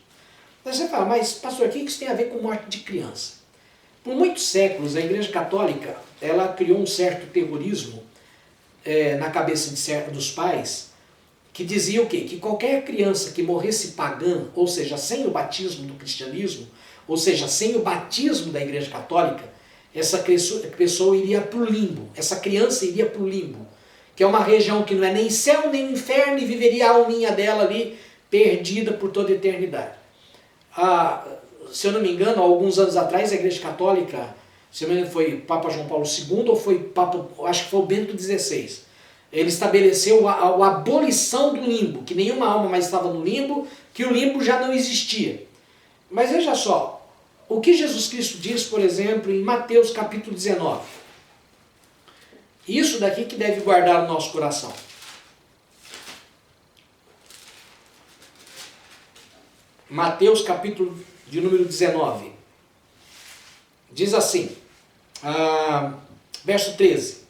Aí você fala, mas pastor, o que isso tem a ver com morte de criança? Por muitos séculos, a Igreja Católica ela criou um certo terrorismo na cabeça dos pais, que dizia o quê? Que qualquer criança que morresse pagã, ou seja, sem o batismo do cristianismo, ou seja, sem o batismo da Igreja Católica, essa pessoa iria para o limbo, essa criança iria para o limbo, que é uma região que não é nem céu nem inferno, e viveria a alminha dela ali, perdida por toda a eternidade. Se eu não me engano, há alguns anos atrás, a Igreja Católica, se eu não me engano, foi Papa João Paulo II, ou foi Papa, acho que foi o Bento XVI, ele estabeleceu a abolição do limbo, que nenhuma alma mais estava no limbo, que o limbo já não existia. Mas veja só, o que Jesus Cristo diz, por exemplo, em Mateus capítulo 19. Isso daqui que deve guardar o nosso coração. Mateus capítulo de número 19. Diz assim, verso 13.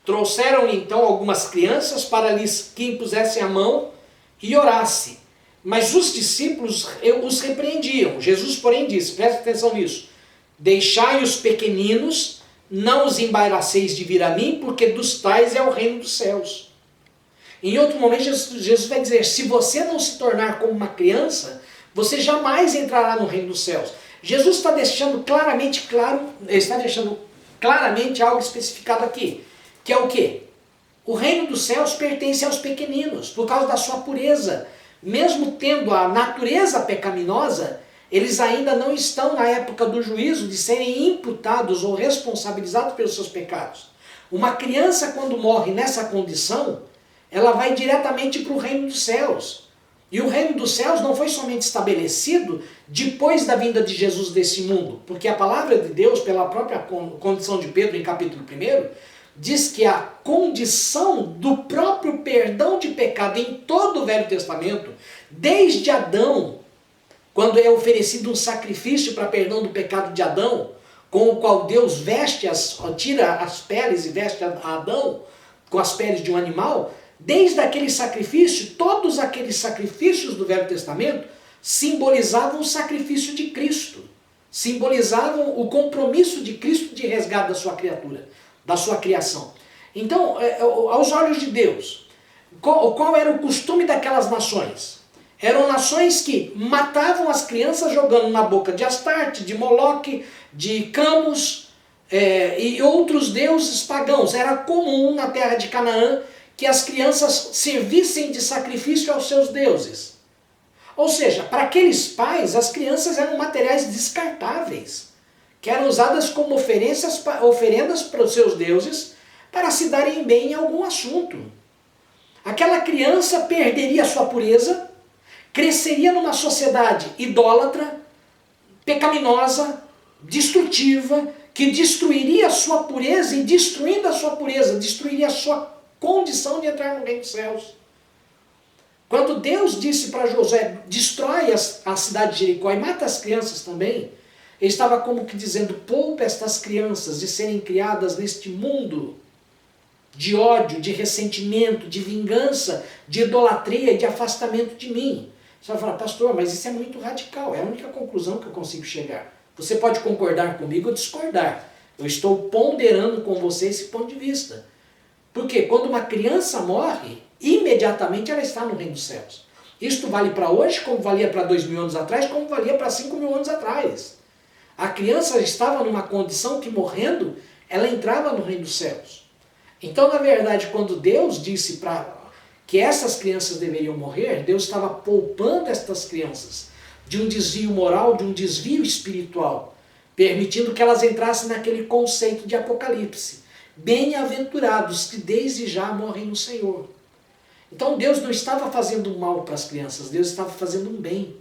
Trouxeram então algumas crianças para lhes que impusessem a mão e orasse. Mas os discípulos os repreendiam. Jesus, porém, disse, presta atenção nisso, deixai os pequeninos, não os embaraceis de vir a mim, porque dos tais é o reino dos céus. Em outro momento, Jesus vai dizer, se você não se tornar como uma criança, você jamais entrará no reino dos céus. Jesus está deixando claramente algo especificado aqui, que é o quê? O reino dos céus pertence aos pequeninos, por causa da sua pureza. Mesmo tendo a natureza pecaminosa, eles ainda não estão na época do juízo de serem imputados ou responsabilizados pelos seus pecados. Uma criança, quando morre nessa condição, ela vai diretamente para o reino dos céus. E o reino dos céus não foi somente estabelecido depois da vinda de Jesus desse mundo, porque a palavra de Deus, pela própria condição de Pedro em capítulo 1, diz que a condição do próprio perdão de pecado em todo o Velho Testamento, desde Adão, quando é oferecido um sacrifício para perdão do pecado de Adão, com o qual Deus tira as peles e veste a Adão com as peles de um animal, desde aquele sacrifício, todos aqueles sacrifícios do Velho Testamento simbolizavam o sacrifício de Cristo, simbolizavam o compromisso de Cristo de resgate da sua criatura, da sua criação. Então, aos olhos de Deus, qual era o costume daquelas nações? Eram nações que matavam as crianças jogando na boca de Astarte, de Moloque, de Camus, e outros deuses pagãos. Era comum na terra de Canaã que as crianças servissem de sacrifício aos seus deuses. Ou seja, para aqueles pais, as crianças eram materiais descartáveis, que eram usadas como oferendas para os seus deuses para se darem bem em algum assunto. Aquela criança perderia sua pureza, cresceria numa sociedade idólatra, pecaminosa, destrutiva, que destruiria a sua pureza e, destruindo a sua pureza, destruiria a sua condição de entrar no reino dos céus. Quando Deus disse para Josué, destrói a cidade de Jericó e mata as crianças também, ele estava como que dizendo, poupa estas crianças de serem criadas neste mundo de ódio, de ressentimento, de vingança, de idolatria e de afastamento de mim. Você vai falar, pastor, mas isso é muito radical, é a única conclusão que eu consigo chegar. Você pode concordar comigo ou discordar. Eu estou ponderando com você esse ponto de vista. Porque quando uma criança morre, imediatamente ela está no reino dos céus. Isto vale para hoje, como valia para 2000 anos atrás, como valia para 5.000 anos atrás. A criança estava numa condição que, morrendo, ela entrava no reino dos céus. Então, na verdade, quando Deus disse que essas crianças deveriam morrer, Deus estava poupando estas crianças de um desvio moral, de um desvio espiritual, permitindo que elas entrassem naquele conceito de Apocalipse. Bem-aventurados que desde já morrem no Senhor. Então Deus não estava fazendo um mal para as crianças, Deus estava fazendo um bem,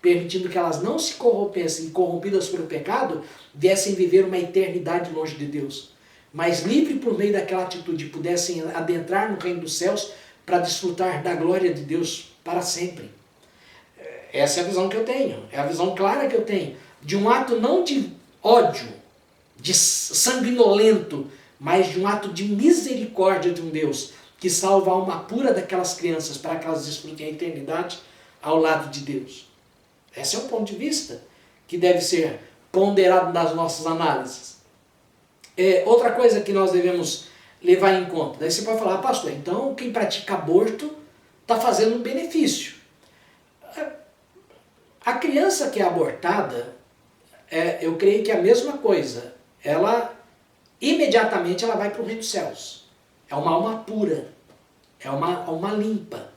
permitindo que elas não se corrompessem e, corrompidas pelo pecado, viessem viver uma eternidade longe de Deus. Mas livre por meio daquela atitude, pudessem adentrar no reino dos céus para desfrutar da glória de Deus para sempre. Essa é a visão que eu tenho, é a visão clara que eu tenho, de um ato não de ódio, de sanguinolento, mas de um ato de misericórdia de um Deus que salva a alma pura daquelas crianças para que elas desfrutem a eternidade ao lado de Deus. Esse é um ponto de vista que deve ser ponderado nas nossas análises. Outra coisa que nós devemos levar em conta, daí você pode falar, pastor, então quem pratica aborto está fazendo um benefício. A criança que é abortada, eu creio que é a mesma coisa. Ela, imediatamente, ela vai para o reino dos céus. É uma alma pura. É uma alma limpa.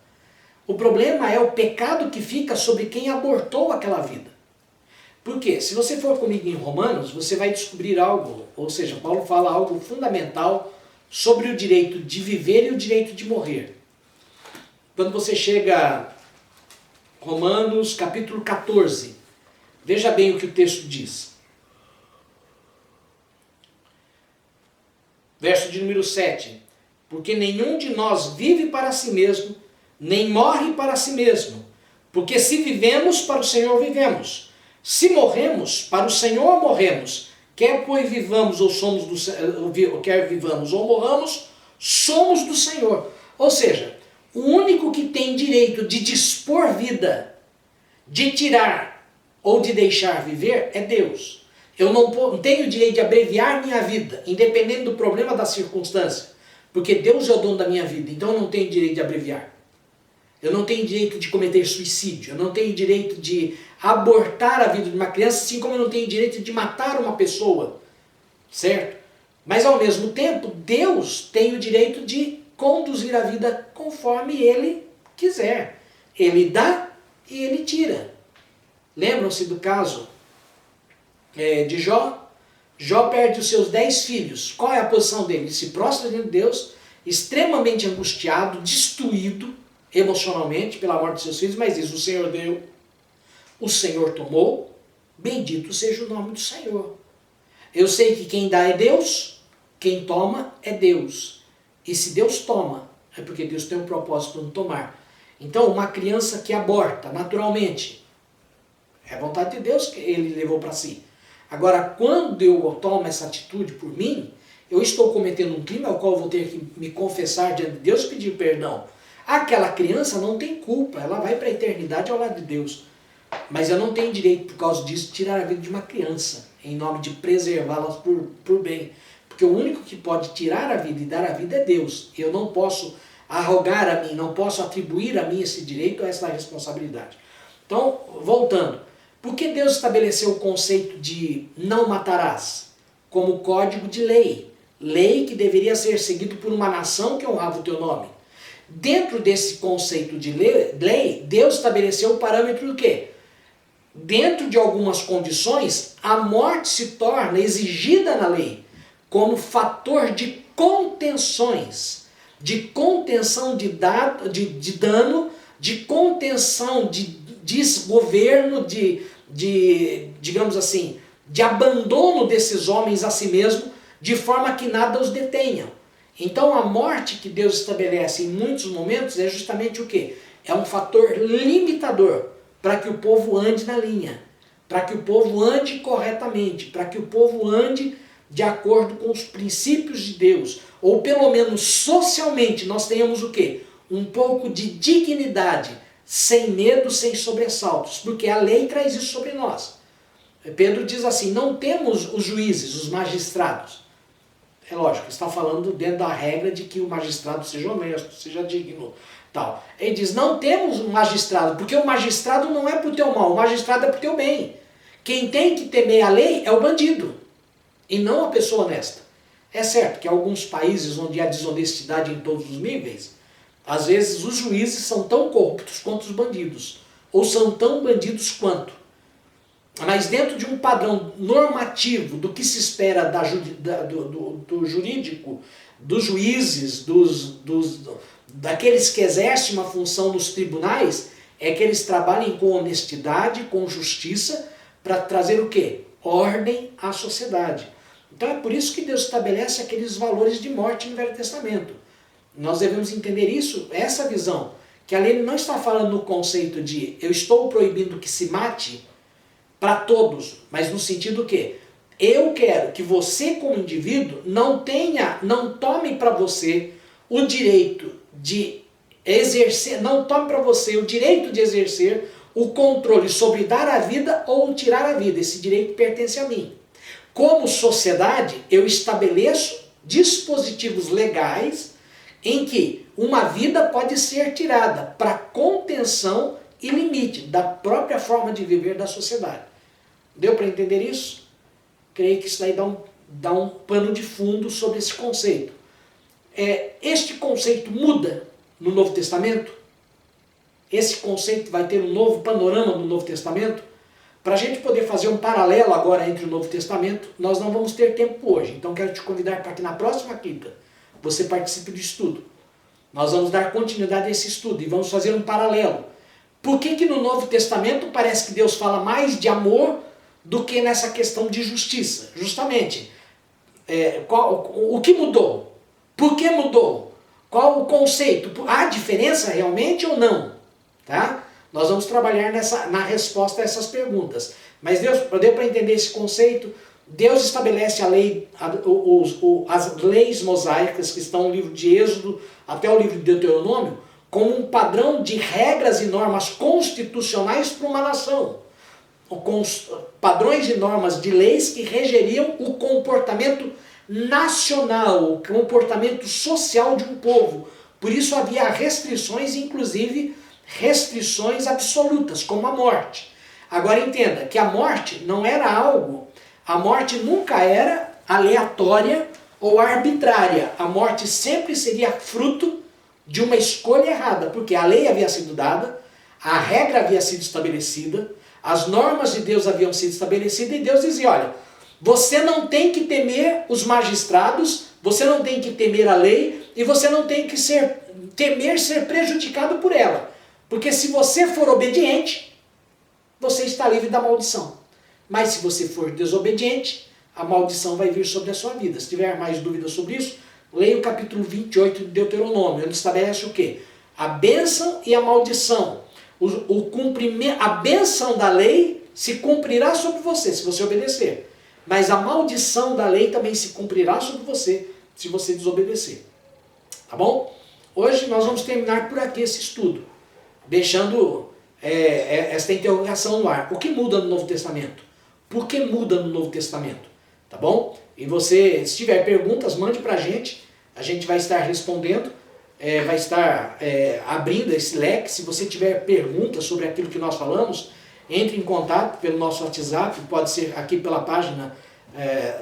O problema é o pecado que fica sobre quem abortou aquela vida. Por quê? Se você for comigo em Romanos, você vai descobrir algo, ou seja, Paulo fala algo fundamental sobre o direito de viver e o direito de morrer. Quando você chega Romanos capítulo 14, veja bem o que o texto diz. Verso de número 7. Porque nenhum de nós vive para si mesmo, nem morre para si mesmo. Porque se vivemos, para o Senhor vivemos. Se morremos, para o Senhor morremos. Quer pois vivamos ou quer vivamos ou morramos, somos do Senhor. Ou seja, o único que tem direito de dispor vida, de tirar ou de deixar viver é Deus. Eu não tenho direito de abreviar minha vida, independente do problema da circunstância, porque Deus é o dono da minha vida, então eu não tenho direito de abreviar. Eu não tenho direito de cometer suicídio, eu não tenho direito de abortar a vida de uma criança, assim como eu não tenho direito de matar uma pessoa, certo? Mas ao mesmo tempo, Deus tem o direito de conduzir a vida conforme Ele quiser. Ele dá e Ele tira. Lembram-se do caso de Jó? Jó perde os seus 10 filhos. Qual é a posição dele? Ele se prostra diante de Deus, extremamente angustiado, destruído emocionalmente pela morte de seus filhos, mas diz, o Senhor deu, o Senhor tomou, bendito seja o nome do Senhor. Eu sei que quem dá é Deus, quem toma é Deus. E se Deus toma, é porque Deus tem um propósito no tomar. Então, uma criança que aborta naturalmente, é a vontade de Deus que Ele levou para si. Agora, quando eu tomo essa atitude por mim, eu estou cometendo um crime ao qual eu vou ter que me confessar diante de Deus e pedir perdão. Aquela criança não tem culpa, ela vai para a eternidade ao lado de Deus. Mas eu não tenho direito, por causa disso, tirar a vida de uma criança, em nome de preservá-las por bem. Porque o único que pode tirar a vida e dar a vida é Deus. Eu não posso arrogar a mim, não posso atribuir a mim esse direito, essa responsabilidade. Então, voltando. Por que Deus estabeleceu o conceito de não matarás? como código de lei. Lei que deveria ser seguido por uma nação que honrava o teu nome. Dentro desse conceito de lei, Deus estabeleceu o parâmetro do quê? Dentro de algumas condições, a morte se torna exigida na lei como fator de contenções, de contenção de dano, de contenção de desgoverno, digamos assim, de abandono desses homens a si mesmo, de forma que nada os detenha. Então a morte que Deus estabelece em muitos momentos é justamente o quê? É um fator limitador para que o povo ande na linha, para que o povo ande corretamente, para que o povo ande de acordo com os princípios de Deus, ou pelo menos socialmente nós tenhamos o quê? Um pouco de dignidade, sem medo, sem sobressaltos, porque a lei traz isso sobre nós. Pedro diz assim, não temos os juízes, os magistrados. É lógico, está falando dentro da regra de que o magistrado seja honesto, seja digno, tal. Ele diz, não temos um magistrado, porque o magistrado não é para o teu mal, o magistrado é para o teu bem. Quem tem que temer a lei é o bandido, e não a pessoa honesta. É certo que em alguns países onde há desonestidade em todos os níveis, às vezes os juízes são tão corruptos quanto os bandidos, ou são tão bandidos quanto. Mas dentro de um padrão normativo do que se espera do jurídico, dos juízes, daqueles que exercem uma função nos tribunais, é que eles trabalhem com honestidade, com justiça, para trazer o quê? Ordem à sociedade. Então é por isso que Deus estabelece aqueles valores de morte no Velho Testamento. Nós devemos entender isso, essa visão, que a lei não está falando no conceito de eu estou proibindo que se mate para todos, mas no sentido que eu quero que você como indivíduo não tome para você o direito de exercer, não tome para você o direito de exercer o controle sobre dar a vida ou tirar a vida. Esse direito pertence a mim. Como sociedade, eu estabeleço dispositivos legais em que uma vida pode ser tirada para contenção e limite da própria forma de viver da sociedade. Deu para entender isso? Creio que isso daí dá um pano de fundo sobre esse conceito. Este conceito muda no Novo Testamento? Esse conceito vai ter um novo panorama no Novo Testamento? Para a gente poder fazer um paralelo agora entre o Novo Testamento, nós não vamos ter tempo hoje. Então quero te convidar para que na próxima quinta você participe do estudo. Nós vamos dar continuidade a esse estudo e vamos fazer um paralelo. Por que no Novo Testamento parece que Deus fala mais de amor do que nessa questão de justiça? Justamente, o que mudou? Por que mudou? Qual o conceito? Há diferença realmente ou não? Tá? Nós vamos trabalhar na resposta a essas perguntas. Mas deu para entender esse conceito? Deus estabelece a lei, as leis mosaicas que estão no livro de Êxodo até o livro de Deuteronômio, como um padrão de regras e normas constitucionais para uma nação. Com padrões e normas de leis que regeriam o comportamento nacional, o comportamento social de um povo. Por isso havia restrições, inclusive restrições absolutas, como a morte. Agora entenda que a morte não era algo, a morte nunca era aleatória ou arbitrária. A morte sempre seria fruto de uma escolha errada, porque a lei havia sido dada, a regra havia sido estabelecida, as normas de Deus haviam sido estabelecidas e Deus dizia, olha, você não tem que temer os magistrados, você não tem que temer a lei e você não tem que temer ser prejudicado por ela. Porque se você for obediente, você está livre da maldição. Mas se você for desobediente, a maldição vai vir sobre a sua vida. Se tiver mais dúvidas sobre isso, leia o capítulo 28 de Deuteronômio, onde estabelece o quê? A bênção e a maldição. A bênção da lei se cumprirá sobre você, se você obedecer. Mas a maldição da lei também se cumprirá sobre você, se você desobedecer. Tá bom? Hoje nós vamos terminar por aqui esse estudo, deixando esta interrogação no ar. O que muda no Novo Testamento? Por que muda no Novo Testamento? Tá bom? E você, se tiver perguntas, mande pra gente. A gente vai estar respondendo, vai estar abrindo esse leque. Se você tiver perguntas sobre aquilo que nós falamos, entre em contato pelo nosso WhatsApp, pode ser aqui pela página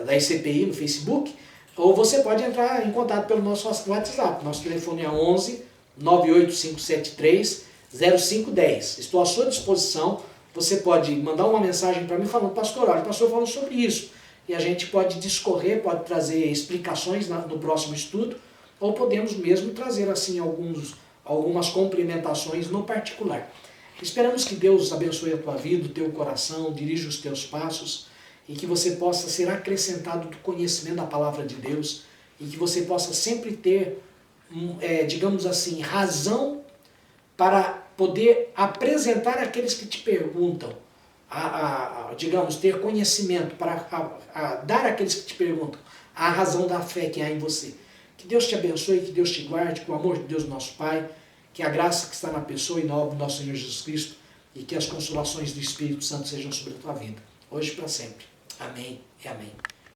da ICPI no Facebook, ou você pode entrar em contato pelo nosso WhatsApp. Nosso telefone é 11 98573 0510. Estou à sua disposição. Você pode mandar uma mensagem para mim falando, pastor, olha, o pastor falou sobre isso. E a gente pode discorrer, pode trazer explicações no próximo estudo, ou podemos mesmo trazer assim algumas complementações no particular. Esperamos que Deus abençoe a tua vida, o teu coração, dirija os teus passos, e que você possa ser acrescentado do conhecimento da palavra de Deus, e que você possa sempre ter, digamos assim, razão para poder apresentar àqueles que te perguntam, digamos, ter conhecimento para dar àqueles que te perguntam a razão da fé que há em você. Que Deus te abençoe, que Deus te guarde, com o amor de Deus nosso Pai, que a graça que está na pessoa e na obra do nosso Senhor Jesus Cristo, e que as consolações do Espírito Santo sejam sobre a tua vida, hoje e para sempre. Amém e amém.